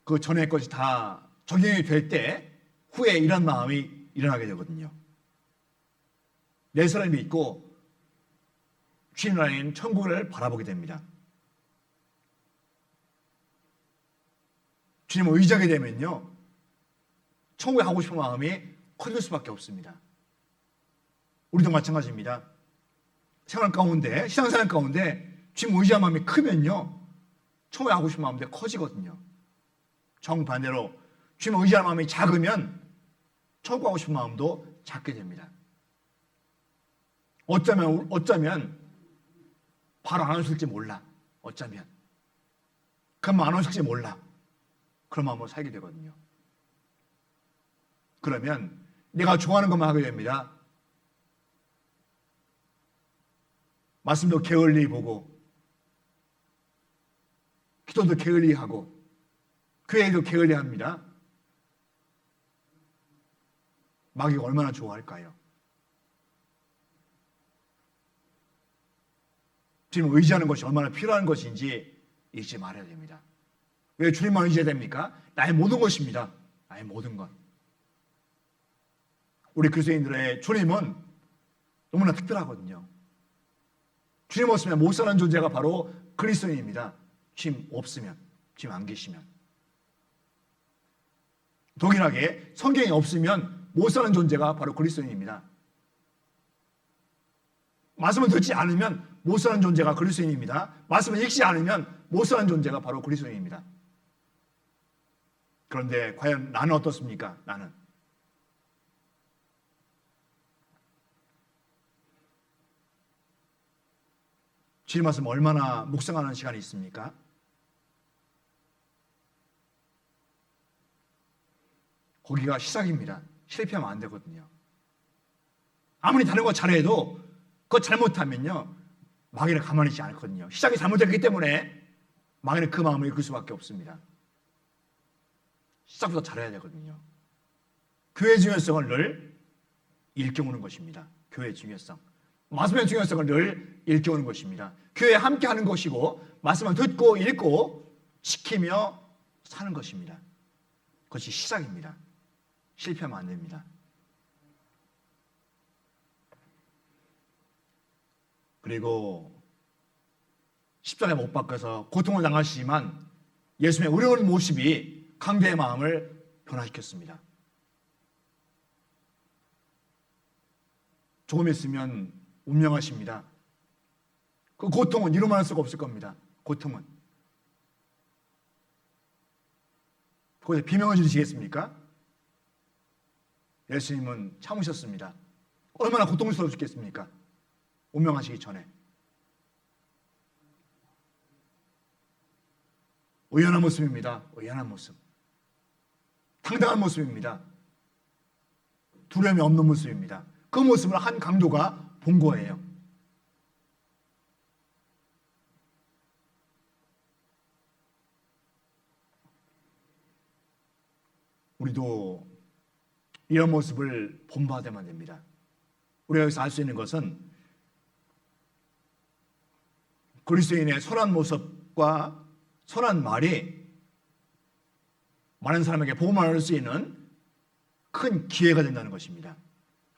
그 전에 것이 다 적용이 될 때 후에 이런 마음이 일어나게 되거든요. 내세를 믿고 주님 나라인 천국을 바라보게 됩니다. 주님을 의지하게 되면요, 천국에 가고 싶은 마음이 커질 수밖에 없습니다. 우리도 마찬가지입니다. 생활 가운데, 신앙생활 가운데 주님 의지한 마음이 크면요, 천국에 가고 싶은 마음이 커지거든요. 정반대로 주님 의지하는 마음이 작으면 천국 가고 싶은 마음도 작게 됩니다. 어쩌면 바로 안 오실지 몰라. 어쩌면 그럼 안 오실지 몰라. 그런 마음으로 살게 되거든요. 그러면 내가 좋아하는 것만 하게 됩니다. 말씀도 게을리 보고, 기도도 게을리 하고, 교회도 게을리 합니다. 마귀가 얼마나 좋아할까요? 주님 의지하는 것이 얼마나 필요한 것인지 잊지 말아야 됩니다. 왜 주님만 의지해야 됩니까? 나의 모든 것입니다. 나의 모든 것. 우리 그리스도인들의 주님은 너무나 특별하거든요. 주님 없으면 못 사는 존재가 바로 그리스도인입니다. 주님 없으면, 주님 안 계시면. 동일하게 성경이 없으면 못 사는 존재가 바로 그리스도인입니다. 말씀을 듣지 않으면 못 사는 존재가 그리스도인입니다. 말씀을 읽지 않으면 못 사는 존재가 바로 그리스도인입니다. 그런데 과연 나는 어떻습니까? 나는 주님 말씀 얼마나 묵상하는 시간이 있습니까? 거기가 시작입니다. 실패하면 안 되거든요. 아무리 다른 거 잘해도 그거 잘못하면요, 마귀는 가만히 있지 않거든요. 시작이 잘못됐기 때문에 마귀는 그 마음을 이끌 수밖에 없습니다. 시작부터 잘해야 되거든요. 교회의 중요성을 늘 일깨우는 것입니다. 교회의 중요성. 말씀의 중요성을 늘 일깨우는 것입니다. 교회에 함께 하는 것이고, 말씀을 듣고 읽고 지키며 사는 것입니다. 그것이 시작입니다. 실패하면 안 됩니다. 그리고 십자가에 못 박혀서 고통을 당하시지만 예수님의 어려운 모습이 강도의 마음을 변화시켰습니다. 조금 있으면 운명하십니다. 그 고통은 이루말할 수가 없을 겁니다. 고통은. 거기서 비명을 지르시겠습니까? 예수님은 참으셨습니다. 얼마나 고통스러우셨겠습니까? 운명하시기 전에. 의연한 모습입니다. 의연한 모습. 당당한 모습입니다. 두려움이 없는 모습입니다. 그 모습을 한 강도가 본 거예요. 우리도 이런 모습을 본받으면 됩니다. 우리가 여기서 알 수 있는 것은 그리스도인의 선한 모습과 선한 말이 많은 사람에게 복음을 알릴 수 있는 큰 기회가 된다는 것입니다.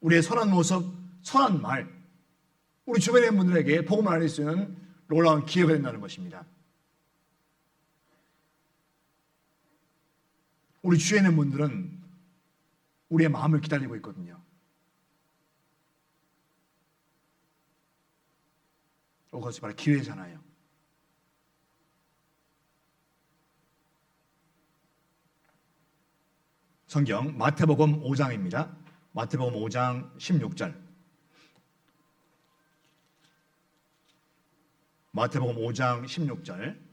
우리의 선한 모습, 선한 말, 우리 주변의 분들에게 복음을 알릴 수 있는 놀라운 기회가 된다는 것입니다. 우리 주위에 있는 분들은 우리의 마음을 기다리고 있거든요. 그것이 바로 기회잖아요. 성경 마태복음 5장입니다. 마태복음 5장 16절. 마태복음 5장 16절.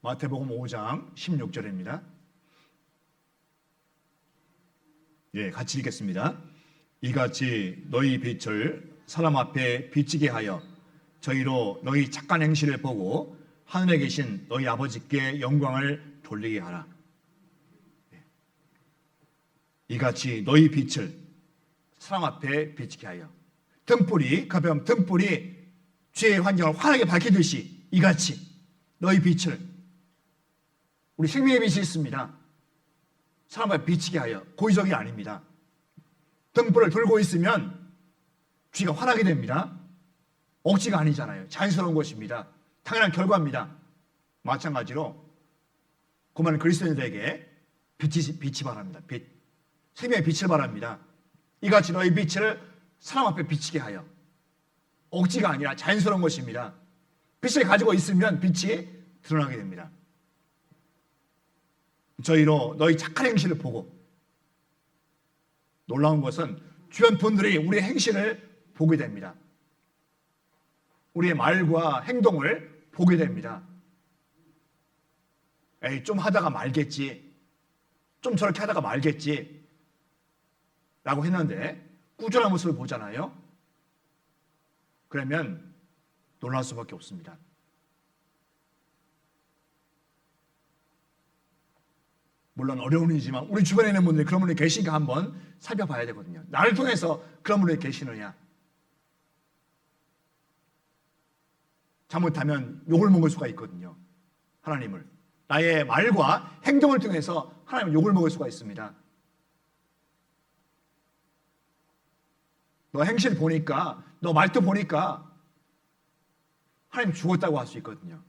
마태복음 5장 16절입니다. 예, 같이 읽겠습니다. 이같이 너희 빛을 사람 앞에 비치게 하여 저희로 너희 착한 행실을 보고 하늘에 계신 너희 아버지께 영광을 돌리게 하라. 이같이 너희 빛을 사람 앞에 비치게 하여 등불이 가벼운 등불이 죄의 환경을 환하게 밝히듯이 이같이 너희 빛을 우리 생명의 빛이 있습니다. 사람 앞에 비치게 하여 고의적이 아닙니다. 등불을 들고 있으면 귀가 환하게 됩니다. 억지가 아니잖아요. 자연스러운 것입니다. 당연한 결과입니다. 마찬가지로 고만한 그리스도인들에게 빛이 바랍니다. 빛. 생명의 빛을 바랍니다. 이같이 너희 빛을 사람 앞에 비치게 하여 억지가 아니라 자연스러운 것입니다. 빛을 가지고 있으면 빛이 드러나게 됩니다. 저희로 너희 착한 행실을 보고 놀라운 것은 주변 분들이 우리의 행실을 보게 됩니다. 우리의 말과 행동을 보게 됩니다. 에이, 좀 하다가 말겠지. 좀 저렇게 하다가 말겠지. 라고 했는데 꾸준한 모습을 보잖아요. 그러면 놀랄 수밖에 없습니다. 물론 어려운 일이지만 우리 주변에 있는 분들이 그런 분이 계신가 한번 살펴봐야 되거든요. 나를 통해서 그런 분이 계시느냐. 잘못하면 욕을 먹을 수가 있거든요. 하나님을. 나의 말과 행동을 통해서 하나님을 욕을 먹을 수가 있습니다. 너 행실 보니까, 너 말투 보니까 하나님 죽었다고 할 수 있거든요.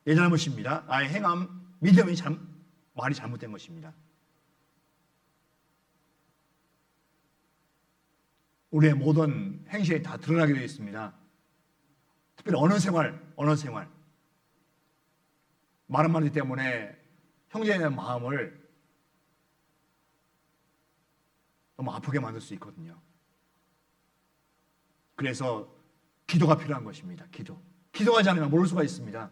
내 잘못입니다. 나의 행함, 믿음이 말이 잘못된 것입니다. 우리의 모든 행실이 다 드러나게 되어 있습니다. 특별히 어느 생활. 말 한마디 때문에 형제에 대한 마음을 너무 아프게 만들 수 있거든요. 그래서 기도가 필요한 것입니다. 기도하지 않으면 모를 수가 있습니다.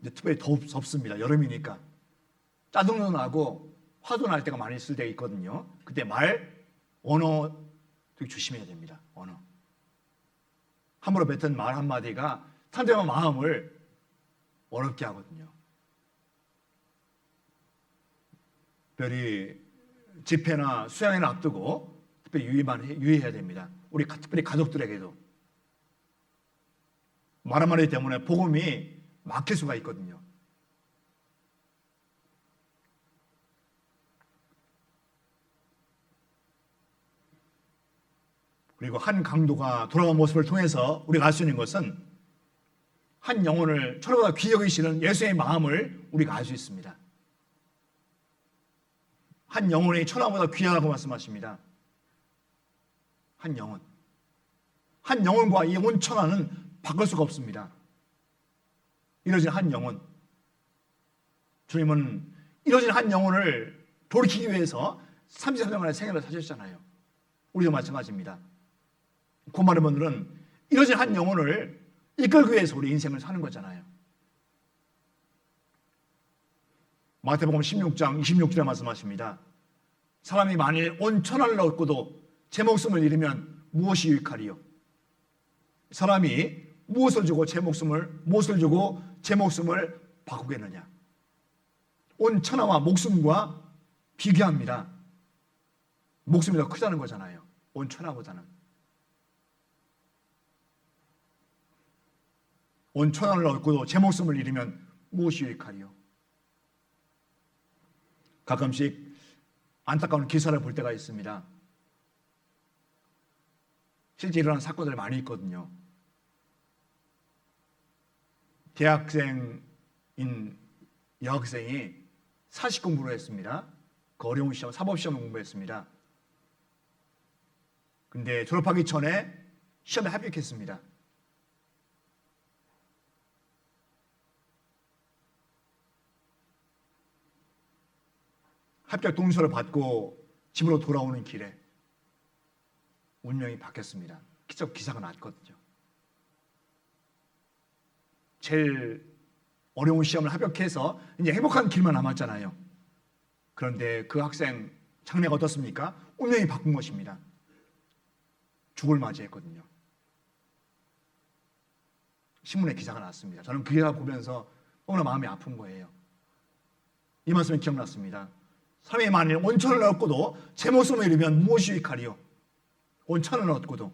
이제 특별히 덥습니다. 여름이니까. 짜증도 나고 화도 날 때가 많이 있을 때가 있거든요. 그때 언어 되게 조심해야 됩니다. 언어. 함부로 뱉은 말 한마디가 상대방 마음을 어렵게 하거든요. 특별히 집회나 수양회를 앞두고 특별히 유의해야 됩니다. 특별히 가족들에게도. 말 한마디 때문에 복음이 막힐 수가 있거든요. 그리고 한 강도가 돌아온 모습을 통해서 우리가 알 수 있는 것은 한 영혼을 천하보다 귀히 여기시는 예수의 마음을 우리가 알 수 있습니다. 한 영혼이 천하보다 귀하다고 말씀하십니다. 한 영혼. 한 영혼과 이 온 천하는 바꿀 수가 없습니다. 이뤄진 한 영혼. 주님은 이뤄진 한 영혼을 돌이키기 위해서 33년 만에 생애를 사셨잖아요. 우리도 마찬가지입니다. 그 많은 분들은 이뤄진 한 영혼을 이끌기 위해서 우리 인생을 사는 거잖아요. 마태복음 16장 26절에 말씀하십니다. 사람이 만일 온 천하를 얻고도 제 목숨을 잃으면 무엇이 유익하리요? 사람이 무엇을 주고 제 목숨을 바꾸겠느냐? 온 천하와 목숨과 비교합니다. 목숨이 더 크다는 거잖아요. 온 천하보다는. 온 천하를 얻고도 제 목숨을 잃으면 무엇이 유익하리요? 가끔씩 안타까운 기사를 볼 때가 있습니다. 실제 일어난 사건들이 많이 있거든요. 대학생인 여학생이 사식 공부를 했습니다. 그 어려운 시험, 사법시험을 공부했습니다. 근데 졸업하기 전에 시험에 합격했습니다. 합격 동의서를 받고 집으로 돌아오는 길에 운명이 바뀌었습니다. 기사가 났거든요. 제일 어려운 시험을 합격해서 이제 행복한 길만 남았잖아요. 그런데 그 학생 장래가 어떻습니까? 운명이 바꾼 것입니다. 죽을 맞이했거든요. 신문에 기사가 났습니다. 저는 그 기사 보면서 너무나 마음이 아픈 거예요. 이 말씀이 기억났습니다. 사람이 만일 온천을 얻고도 제 목숨을 잃으면 무엇이 유익하리요? 온천을 얻고도.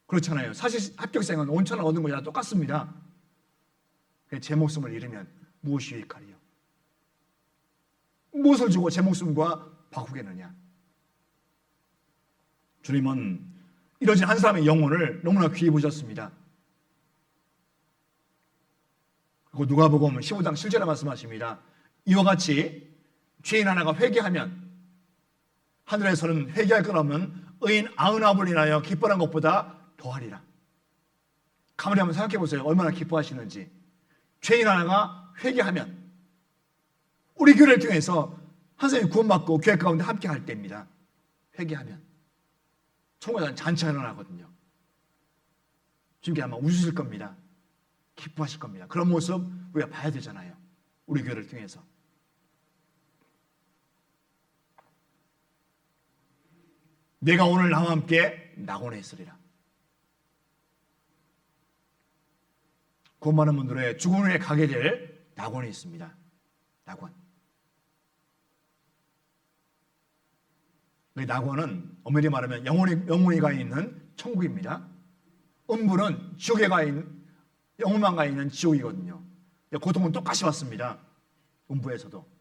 그렇잖아요. 사실 합격생은 온천을 얻는 거랑 똑같습니다. 제 목숨을 잃으면 무엇이 유익하리요? 무엇을 주고 제 목숨과 바꾸겠느냐? 주님은 이러진 한 사람의 영혼을 너무나 귀히 보셨습니다. 그리고 누가복음 15장 7절에 말씀하십니다. 이와 같이 죄인 하나가 회개하면 하늘에서는 회개할 것 없는 의인 99을 인하여 기뻐하는 것보다 더하리라. 가만히 한번 생각해 보세요. 얼마나 기뻐하시는지. 죄인 하나가 회개하면 우리 교회를 통해서 한 사람이 구원받고 교회 가운데 함께 할 때입니다. 회개하면 천국에서는 잔치가 일어나거든요. 주님께 아마 웃으실 겁니다. 기뻐하실 겁니다. 그런 모습 우리가 봐야 되잖아요. 우리 교회를 통해서. 내가 오늘 나와 함께 낙원에 있으리라. 곧 많은 분들의 죽음 후에 가게 될 낙원이 있습니다. 낙원. 이 낙원은 엄밀히 말하면 영혼이 가 있는 천국입니다. 음부는 지옥에 가 있는 영혼만 가 있는 지옥이거든요. 고통은 똑같이 받습니다. 음부에서도.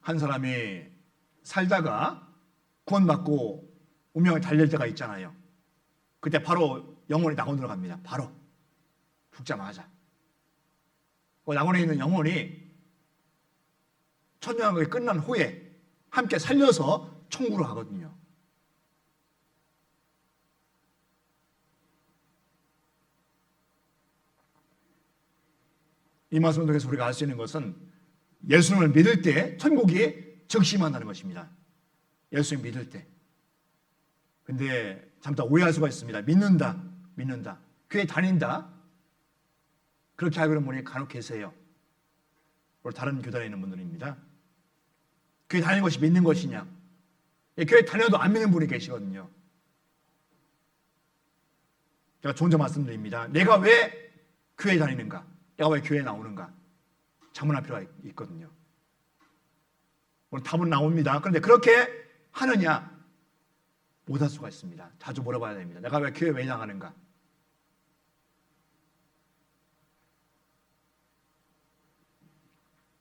한 사람이 살다가 구원받고 운명을 달릴 때가 있잖아요. 그때 바로 영혼이 낙원으로 갑니다. 바로 죽자마자. 그 낙원에 있는 영혼이 천년왕국이 끝난 후에 함께 살려서 천국으로 가거든요. 이 말씀을 통해서 우리가 알 수 있는 것은 예수님을 믿을 때 천국이 적심한다는 것입니다. 예수님 믿을 때. 근데 잠깐 오해할 수가 있습니다. 믿는다. 교회 다닌다. 그렇게 알고 있는 분이 간혹 계세요. 다른 교단에 있는 분들입니다. 교회 다니는 것이 믿는 것이냐? 교회 다녀도 안 믿는 분이 계시거든요. 제가 종종 말씀드립니다. 내가 왜 교회 다니는가? 내가 왜 교회에 나오는가? 자문할 필요가 있거든요. 오늘 답은 나옵니다. 그런데 그렇게 하느냐? 못할 수가 있습니다. 자주 물어봐야 됩니다. 내가 왜 교회 왜 나가는가?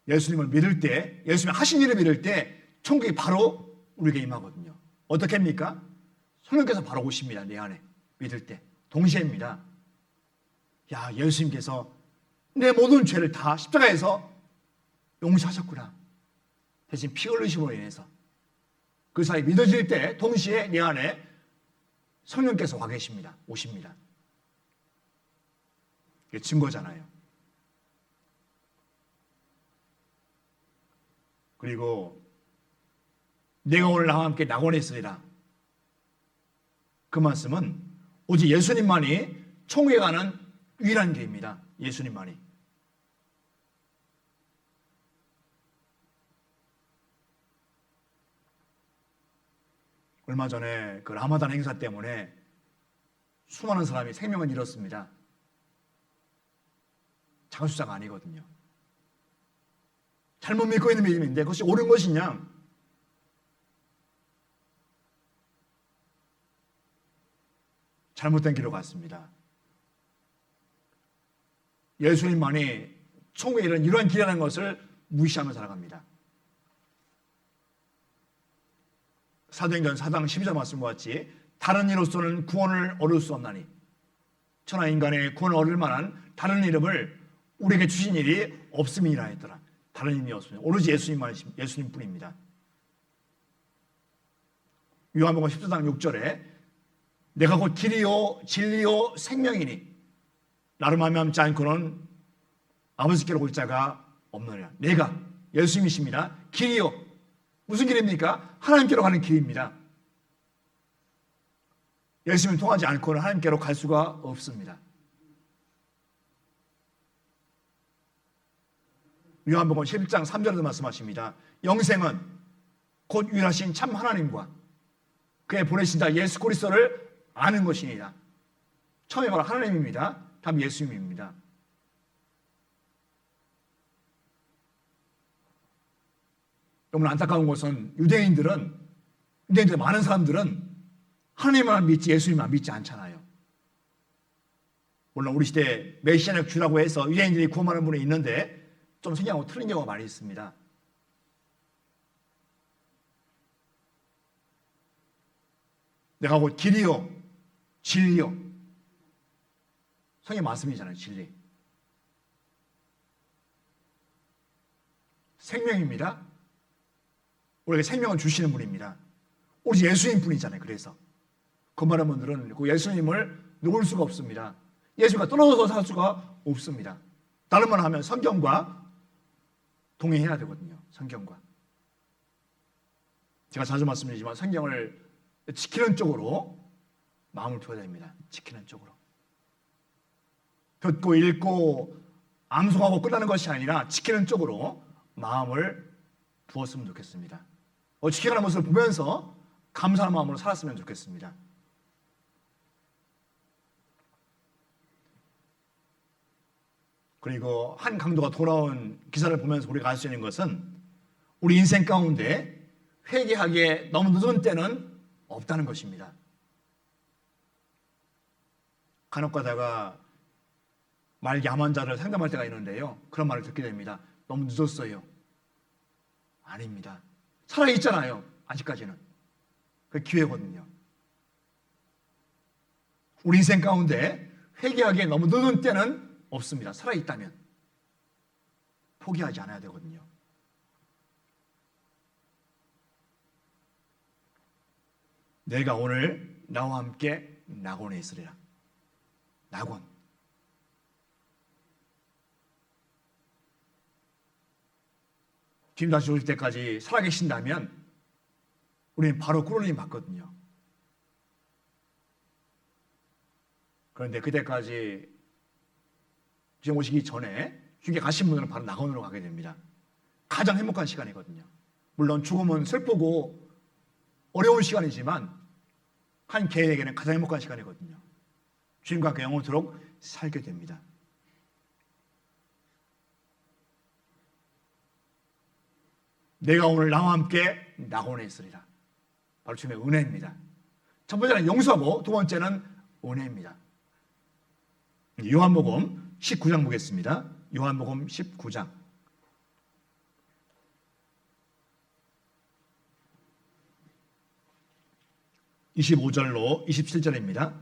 예수님을 믿을 때, 예수님이 하신 일을 믿을 때 천국이 바로 우리에게 임하거든요. 어떻게 합니까? 성령께서 바로 오십니다. 내 안에 믿을 때 동시에입니다. 야, 예수님께서 내 모든 죄를 다 십자가에서 용서하셨구나. 대신 피 흘리심으로 인해서 그 사이 믿어질 때 동시에 내 안에 성령께서 와 계십니다. 오십니다. 이게 증거잖아요. 그리고 내가 오늘 나와 함께 낙원에 있으리라. 그 말씀은 오직 예수님만이 천국에 가는 유일한 길입니다. 예수님만이. 얼마 전에 그 라마단 행사 때문에 수많은 사람이 생명을 잃었습니다. 작은 숫자가 아니거든요. 잘못 믿고 있는 믿음인데 그것이 옳은 것이냐? 잘못된 길로 갔습니다. 예수님만이 천국에 이르는 이러한 길이라는 것을 무시하며 살아갑니다. 사도행전 4장 12절 말씀과 같이 다른 이로서는 구원을 얻을 수 없나니 천하 인간의 구원을 얻을 만한 다른 이름을 우리에게 주신 일이 없음이라 했더라. 다른 이름이 없습니다. 오로지 예수님뿐입니다. 요한복음 14장 6절에 내가 곧 길이요 진리요 생명이니 나로 말미암지 않고는 아버지께로 올 자가 없느니라. 내가 예수님이십니다. 길이요. 무슨 길입니까? 하나님께로 가는 길입니다. 예수님을 통하지 않고는 하나님께로 갈 수가 없습니다. 요한복음 11장 3절에도 말씀하십니다. 영생은 곧 유일하신 참 하나님과 그의 보내신 자 예수 그리스도를 아는 것이니라. 처음에 바로 하나님입니다. 다음 예수님입니다. 너무 안타까운 것은 유대인들 많은 사람들은 하나님만 믿지 예수님만 믿지 않잖아요. 물론 우리 시대에 메시아적 주라고 해서 유대인들이 구원하는 분이 있는데 좀 생각하고 틀린 경우가 많이 있습니다. 내가 곧 길이요 진리요. 성경 말씀이잖아요. 진리. 생명입니다. 우리에게 생명을 주시는 분입니다. 오직 예수님 뿐이잖아요. 그래서 거만한 분들은 그 예수님을 놓을 수가 없습니다. 예수님과 떨어져서 살 수가 없습니다. 다른 말 하면 성경과 동행해야 되거든요. 성경과. 제가 자주 말씀드리지만 성경을 지키는 쪽으로 마음을 두어야 됩니다. 지키는 쪽으로. 듣고 읽고 암송하고 끝나는 것이 아니라 지키는 쪽으로 마음을 두었으면 좋겠습니다. 지켜가는 모습을 보면서 감사한 마음으로 살았으면 좋겠습니다. 그리고 한 강도가 돌아온 기사를 보면서 우리가 알 수 있는 것은 우리 인생 가운데 회개하기에 너무 늦은 때는 없다는 것입니다. 간혹 가다가 말 야만 자를 상담할 때가 있는데요. 그런 말을 듣게 됩니다. 너무 늦었어요. 아닙니다. 살아있잖아요. 아직까지는. 그 기회거든요. 우리 인생 가운데 회개하기에 너무 늦은 때는 없습니다. 살아있다면 포기하지 않아야 되거든요. 내가 오늘 나와 함께 낙원에 있으리라. 낙원. 주님 다시 오실 때까지 살아계신다면 우리는 바로 꾸러님 받거든요. 그런데 그때까지 주님 오시기 전에 휴게 가신 분들은 바로 낙원으로 가게 됩니다. 가장 행복한 시간이거든요. 물론 죽음은 슬프고 어려운 시간이지만 한 개인에게는 가장 행복한 시간이거든요. 주님과 함께 영원토록 살게 됩니다. 내가 오늘 나와 함께 낙원에 있으리라. 바로 주님의 은혜입니다. 첫 번째는 용서고 두 번째는 은혜입니다. 요한복음 19장 보겠습니다. 요한복음 19장 25절로 27절입니다.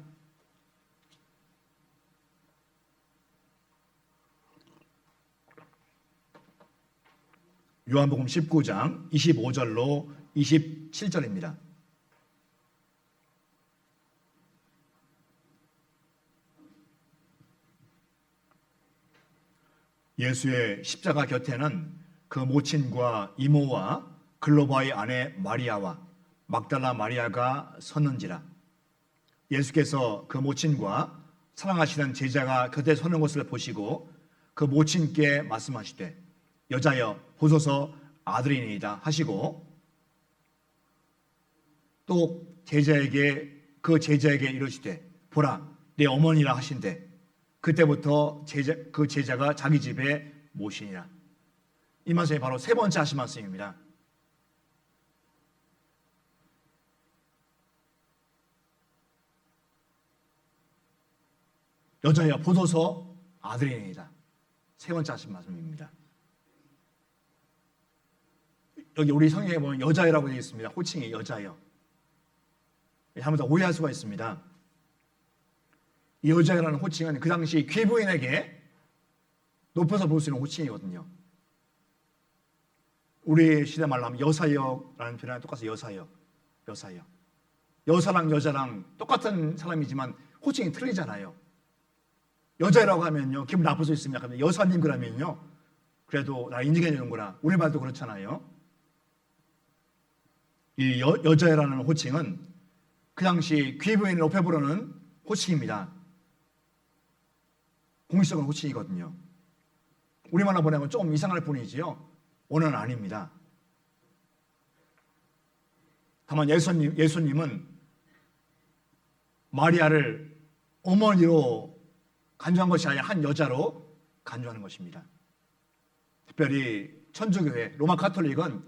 요한복음 19장 25절로 27절입니다. 예수의 십자가 곁에는 그 모친과 이모와 글로바의 아내 마리아와 막달라 마리아가 섰는지라. 예수께서 그 모친과 사랑하시는 제자가 곁에 서는 것을 보시고 그 모친께 말씀하시되 여자여 보소서 아들이니이다 하시고 또 그 제자에게 이르시되 보라 내 어머니라 하신대 그때부터 그 제자가 자기 집에 모시니라. 이 말씀이 바로 세 번째 하신 말씀입니다. 여자여 보소서 아들이니이다. 세 번째 하신 말씀입니다. 여기 우리 성경에 보면 여자여라고 되어 있습니다. 호칭이 여자여. 한번 더 오해할 수가 있습니다. 이 여자여라는 호칭은 그 당시 귀부인에게 높여서 볼 수 있는 호칭이거든요. 우리 시대 말로 하면 여사여라는 표현이 똑같아서 여사여. 여사랑 여자랑 똑같은 사람이지만 호칭이 틀리잖아요. 여자라고 하면요 기분 나쁠 수 있습니다. 근데 여사님 그러면요 그래도 나 인정해 주는구나. 우리 말도 그렇잖아요. 이 여자라는 호칭은 그 당시 귀부인을 높여 부르는 호칭입니다. 공식적인 호칭이거든요. 우리말로 보내면 조금 이상할 뿐이지요. 오늘은 아닙니다. 다만 예수님은 마리아를 어머니로 간주한 것이 아니라 한 여자로 간주하는 것입니다. 특별히 천주교회, 로마 카톨릭은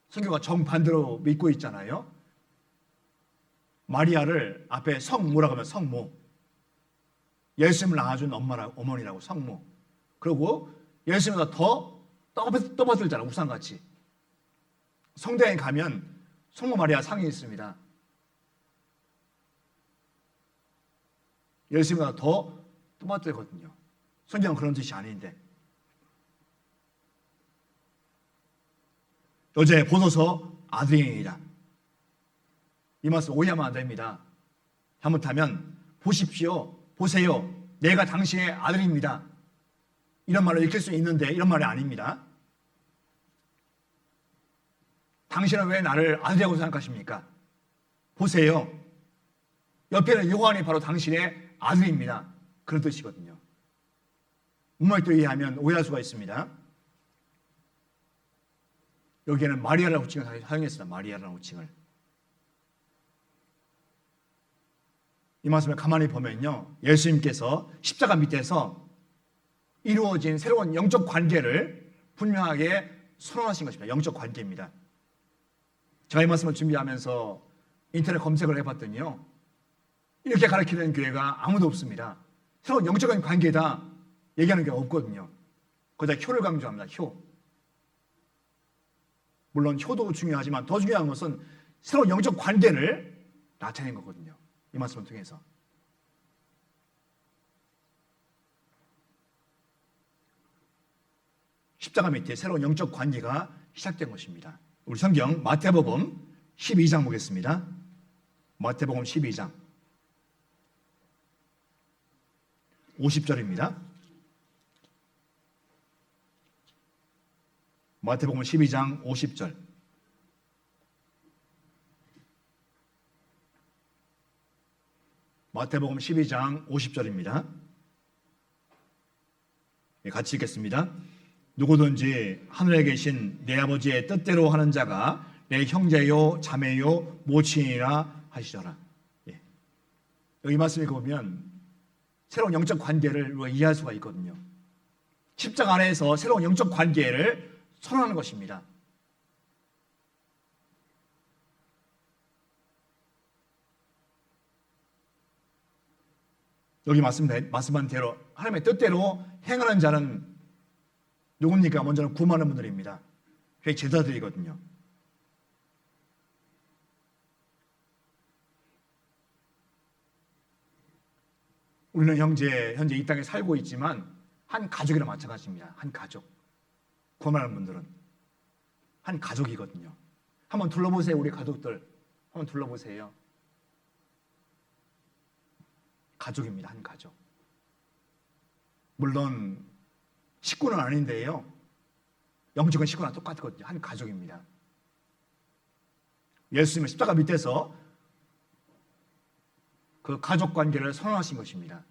성경과 정반대로 믿고 있잖아요. 마리아를 앞에 성모라고 하면 성모, 예수님을 낳아준 어머니라고 성모, 그리고 예수님보다 더 떠받들잖아, 우상같이. 성당에 가면 성모 마리아 상이 있습니다. 예수님보다 더 떠받들거든요. 성경은 그런 뜻이 아닌데. 여자의 보소서 아들이니이다. 이 말씀 오해하면 안 됩니다. 잘못하면 보십시오, 보세요, 내가 당신의 아들입니다. 이런 말로 읽힐 수 있는데 이런 말이 아닙니다. 당신은 왜 나를 아들이라고 생각하십니까? 보세요. 옆에는 요한이 바로 당신의 아들입니다. 그런 뜻이거든요. 문맥도 이해하면 오해할 수가 있습니다. 여기에는 마리아라는 호칭을 사용했습니다. 마리아라는 호칭을. 이 말씀을 가만히 보면요, 예수님께서 십자가 밑에서 이루어진 새로운 영적 관계를 분명하게 선언하신 것입니다. 영적 관계입니다. 제가 이 말씀을 준비하면서 인터넷 검색을 해봤더니요, 이렇게 가르치는 교회가 아무도 없습니다. 새로운 영적인 관계다 얘기하는 게 없거든요. 거기다 효를 강조합니다. 효. 물론 효도 중요하지만 더 중요한 것은 새로운 영적 관계를 나타낸 거거든요. 이 말씀을 통해서. 십자가 밑에 새로운 영적 관계가 시작된 것입니다. 우리 성경 마태복음 12장 보겠습니다. 마태복음 12장 50절입니다. 마태복음 12장 50절. 마태복음 12장 50절입니다. 같이 읽겠습니다. 누구든지 하늘에 계신 내 아버지의 뜻대로 하는 자가 내 형제요 자매요 모친이라 하시더라. 예. 여기 말씀 읽어보면 새로운 영적 관계를 우리가 이해할 수가 있거든요. 십자가 안에서 새로운 영적 관계를 선언하는 것입니다. 여기 말씀한 대로 하나님의 뜻대로 행하는 자는 누굽니까? 먼저는 구원하는 분들입니다. 그게 제자들이거든요. 우리는 현재 이 땅에 살고 있지만 한 가족이나 마찬가지입니다. 한 가족. 구원하는 분들은 한 가족이거든요. 한번 둘러보세요. 우리 가족들 한번 둘러보세요. 가족입니다. 한 가족. 물론 식구는 아닌데요. 영적인 식구랑 똑같거든요. 한 가족입니다. 예수님은 십자가 밑에서 그 가족 관계를 선언하신 것입니다.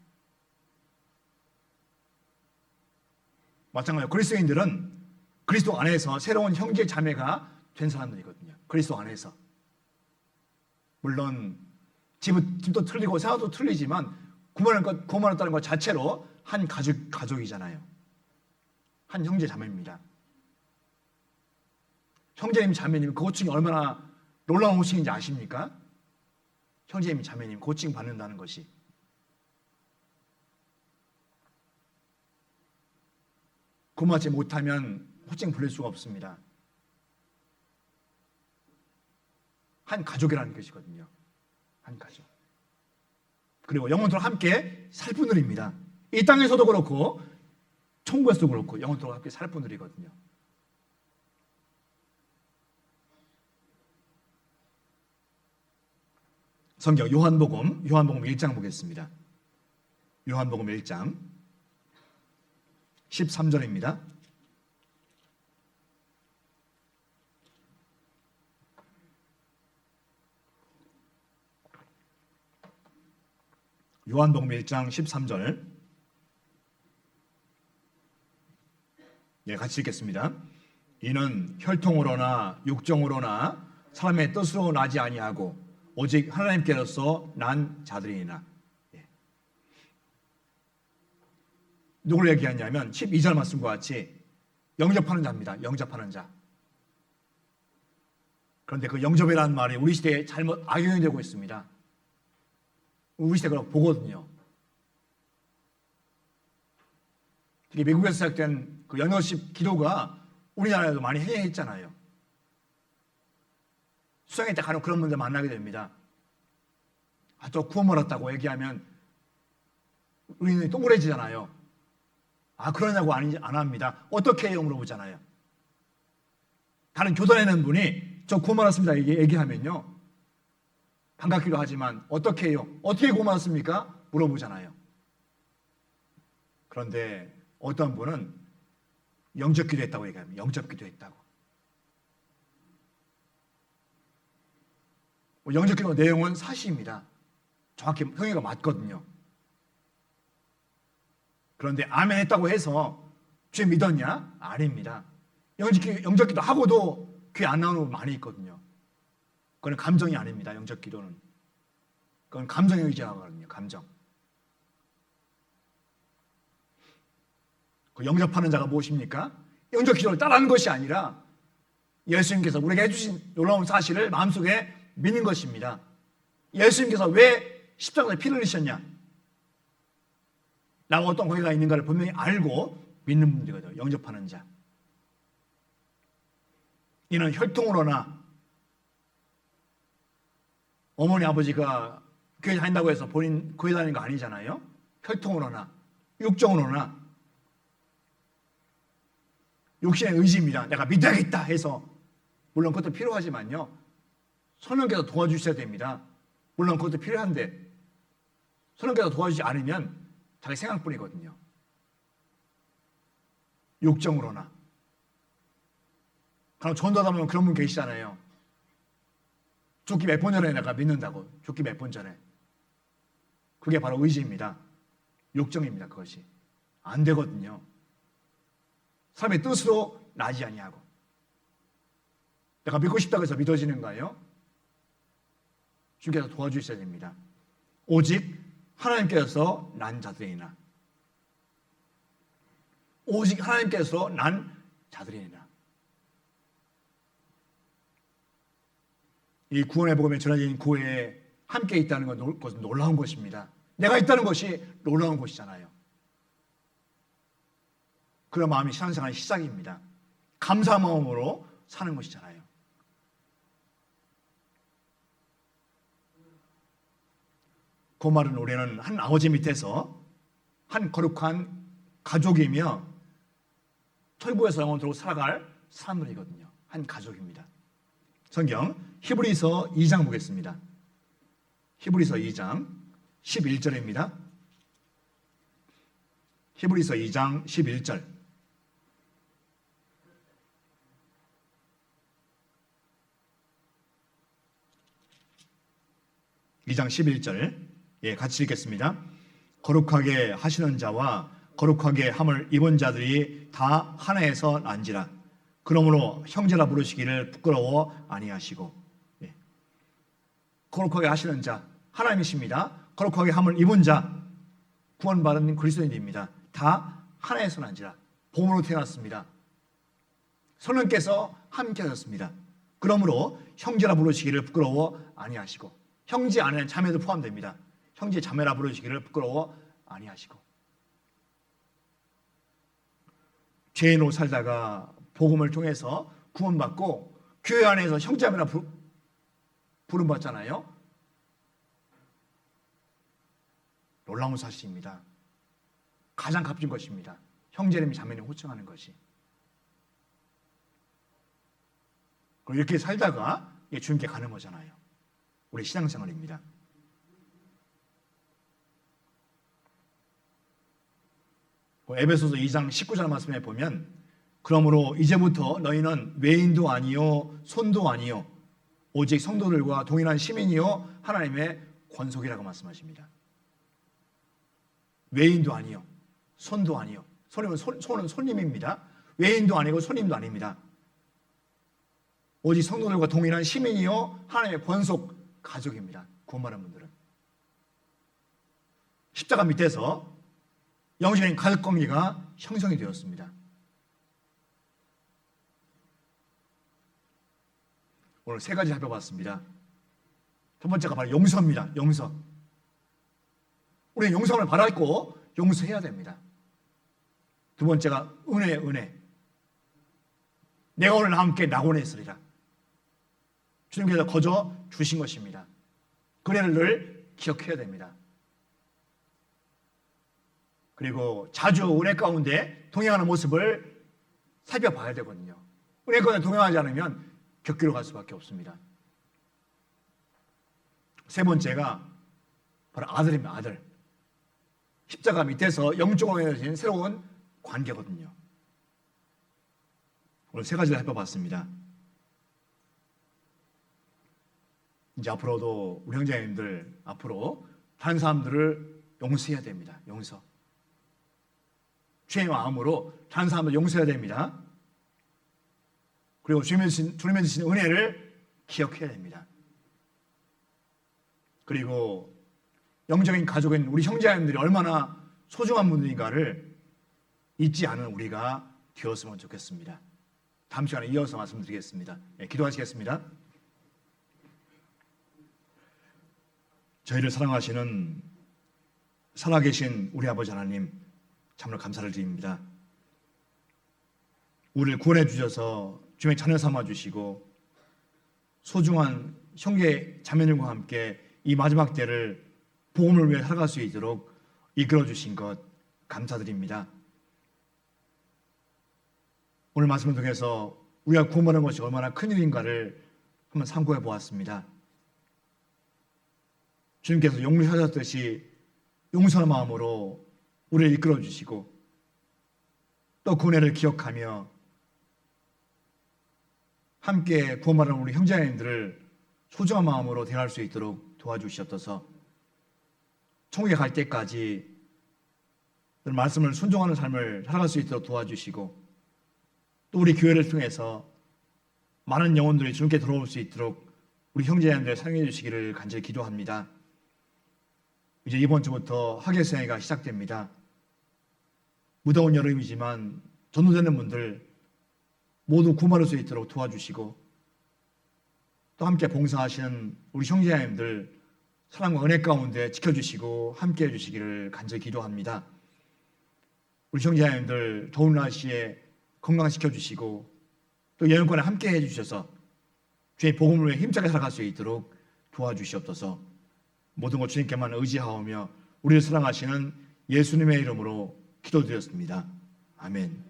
마찬가지로 그리스도인들은 그리스도 안에서 새로운 형제 자매가 된 사람들이거든요. 그리스도 안에서. 물론 집도 틀리고 생활도 틀리지만 구원했다는 것 자체로 한 가족이잖아요. 한 형제 자매입니다. 형제님 자매님 그 호칭이 얼마나 놀라운 호칭인지 아십니까? 형제님 자매님 그 호칭 받는다는 것이. 구원받지 못하면 호칭 부릴 수가 없습니다. 한 가족이라는 것이거든요. 한 가족. 그리고 영원토록 함께 살 분들입니다. 이 땅에서도 그렇고 천국에서도 그렇고 영원토록 함께 살 분들이거든요. 성경 요한복음 1장 보겠습니다. 요한복음 1장 13절입니다. 요한복음 1장 13절. 예, 같이 읽겠습니다. 이는 혈통으로나 육정으로나 사람의 뜻으로 나지 아니하고 오직 하나님께로서 난 자들이니라. 예. 누구를 얘기하냐면 12절 말씀과 같이 영접하는 자입니다. 영접하는 자. 그런데 그 영접이라는 말이 우리 시대에 잘못 악용이 되고 있습니다. 우리 시대가 보거든요. 특히 미국에서 시작된 그 연혈식 기도가 우리나라에도 많이 행해했잖아요. 수양회 때 간혹 그런 분들 만나게 됩니다. 또 구원 받았다고 얘기하면 우리는 동그래지잖아요. 그러냐고 안 합니다. 어떻게 해요? 물어보잖아요. 다른 교단에 있는 분이 저 구원 받았습니다 얘기하면요. 반갑기도 하지만 어떻게 해요? 어떻게 구원 받았습니까? 물어보잖아요. 그런데 어떤 분은 영접 기도했다고 얘기합니다. 영접 기도했다고. 영접 기도 내용은 사실입니다. 정확히 성의가 맞거든요. 그런데 아멘 했다고 해서 주에 믿었냐? 아닙니다. 영접 기도 하고도 귀에 안 나오는 분 많이 있거든요. 그건 감정이 아닙니다. 영접 기도는. 그건 감정에 의지하거든요. 감정. 그 영접하는 자가 무엇입니까? 영접 기도를 따라하는 것이 아니라 예수님께서 우리에게 해주신 놀라운 사실을 마음속에 믿는 것입니다. 예수님께서 왜 십자가에 피를 흘리셨냐? 나가 어떤 관계가 있는가를 분명히 알고 믿는 분들이거든요. 영접하는 자. 이는 혈통으로나 어머니 아버지가 교회 다닌다고 해서 본인 교회 다니는 거 아니잖아요. 혈통으로나 육정으로나 육신의 의지입니다. 내가 믿어야겠다 해서 물론 그것도 필요하지만요. 성령께서 도와주셔야 됩니다. 물론 그것도 필요한데 성령께서 도와주지 않으면 자기 생각뿐이거든요. 육정으로나 그럼 전도하다 보면 그런 분 계시잖아요. 죽기 몇 번 전에 내가 믿는다고. 죽기 몇 번 전에. 그게 바로 의지입니다. 육정입니다. 그것이. 안 되거든요. 사람의 뜻으로 나지 아니하고. 내가 믿고 싶다고 해서 믿어지는가요? 주께서 도와주셔야 됩니다. 오직 하나님께서 난 자들이나. 오직 하나님께서 난 자들이나. 이 구원의 복음에 전해진 교회에 함께 있다는 것은 놀라운 것입니다. 내가 있다는 것이 놀라운 것이잖아요. 그런 마음이 신앙생활의 시작입니다. 감사한 마음으로 사는 것이잖아요. 그 말은 우리는 한 아버지 밑에서 한 거룩한 가족이며 천국에서 영원토록 살아갈 사람들이거든요. 한 가족입니다. 성경 히브리서 2장 보겠습니다. 히브리서 2장 11절입니다. 히브리서 2장 11절. (2장 11절) 예, 같이 읽겠습니다. 거룩하게 하시는 자와 거룩하게 함을 입은 자들이 다 하나에서 난지라. 그러므로 형제라 부르시기를 부끄러워 아니하시고. 예. 거룩하게 하시는 자 하나님이십니다. 거룩하게 함을 입은 자 구원받은 그리스도인입니다. 다 하나에서 난지라. 복음으로 태어났습니다. 성령께서 함께 하셨습니다. 그러므로 형제라 부르시기를 부끄러워 아니하시고. 형제 안에는 자매도 포함됩니다. 형제 자매라 부르시기를 부끄러워 아니하시고. 죄인으로 살다가 복음을 통해서 구원받고 교회 안에서 형제자매라 부름받잖아요. 놀라운 사실입니다. 가장 값진 것입니다. 형제님 자매님 호칭하는 것이. 그리고 이렇게 살다가 주님께 가는 거잖아요. 우리 신앙생활입니다. 에베소서 2장 19절 말씀에 보면 그러므로 이제부터 너희는 외인도 아니요 손도 아니요 오직 성도들과 동일한 시민이요 하나님의 권속이라고 말씀하십니다. 외인도 아니요 손도 아니요. 손은 손님입니다. 외인도 아니고 손님도 아닙니다. 오직 성도들과 동일한 시민이요 하나님의 권속 가족입니다. 구원받은 분들은 십자가 밑에서 영적인 가족 관계가 형성이 되었습니다. 오늘 세 가지 살펴봤습니다. 첫 번째가 바로 용서입니다. 용서. 우리는 용서를 받았고 용서해야 됩니다. 두 번째가 은혜. 내가 오늘 함께 낙원했으리라. 주님께서 거저 주신 것입니다. 그 은혜를 늘 기억해야 됩니다. 그리고 자주 은혜 가운데 동행하는 모습을 살펴봐야 되거든요. 은혜 가운데 동행하지 않으면 격기로 갈 수밖에 없습니다. 세 번째가 바로 아들입니다. 아들. 십자가 밑에서 영적으로 이루어진 새로운 관계거든요. 오늘 세 가지를 살펴봤습니다. 이제 앞으로도 우리 형제님들 앞으로 다른 사람들을 용서해야 됩니다. 용서. 주의 마음으로 다른 사람을 용서해야 됩니다. 그리고 주님의 주신 은혜를 기억해야 됩니다. 그리고 영적인 가족인 우리 형제자매들이 얼마나 소중한 분들인가를 잊지 않은 우리가 되었으면 좋겠습니다. 다음 시간에 이어서 말씀드리겠습니다. 네, 기도하시겠습니다. 저희를 사랑하시는 살아계신 우리 아버지 하나님, 참으로 감사를 드립니다. 우리를 구원해 주셔서 주님의 자녀 삼아 주시고 소중한 형제 자매들과 함께 이 마지막 때를 복음을 위해 살아갈 수 있도록 이끌어 주신 것 감사드립니다. 오늘 말씀을 통해서 우리가 구원받는 것이 얼마나 큰 일인가를 한번 상고해 보았습니다. 주님께서 용서하셨듯이 용서의 마음으로 우리를 이끌어 주시고 또 그 은혜를 기억하며 함께 구원받은 우리 형제자매들을 소중한 마음으로 대할 수 있도록 도와주시옵소서. 천국에 갈 때까지 말씀을 순종하는 삶을 살아갈 수 있도록 도와주시고 또 우리 교회를 통해서 많은 영혼들이 주님께 들어올 수 있도록 우리 형제자매들 사용해 주시기를 간절히 기도합니다. 이제 이번 주부터 학예수양회가 시작됩니다. 무더운 여름이지만 전도되는 분들 모두 구원받을 수 있도록 도와주시고 또 함께 봉사하시는 우리 형제자매들 사랑과 은혜 가운데 지켜주시고 함께해 주시기를 간절히 기도합니다. 우리 형제자매들 더운 날씨에 건강시켜 주시고 또 예언권에 함께해 주셔서 주의 복음을 위해 힘차게 살아갈 수 있도록 도와주시옵소서. 모든 것 주님께만 의지하오며 우리를 사랑하시는 예수님의 이름으로 기도드렸습니다. 아멘.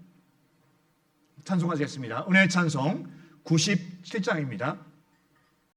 찬송하시겠습니다. 은혜의 찬송 97장입니다.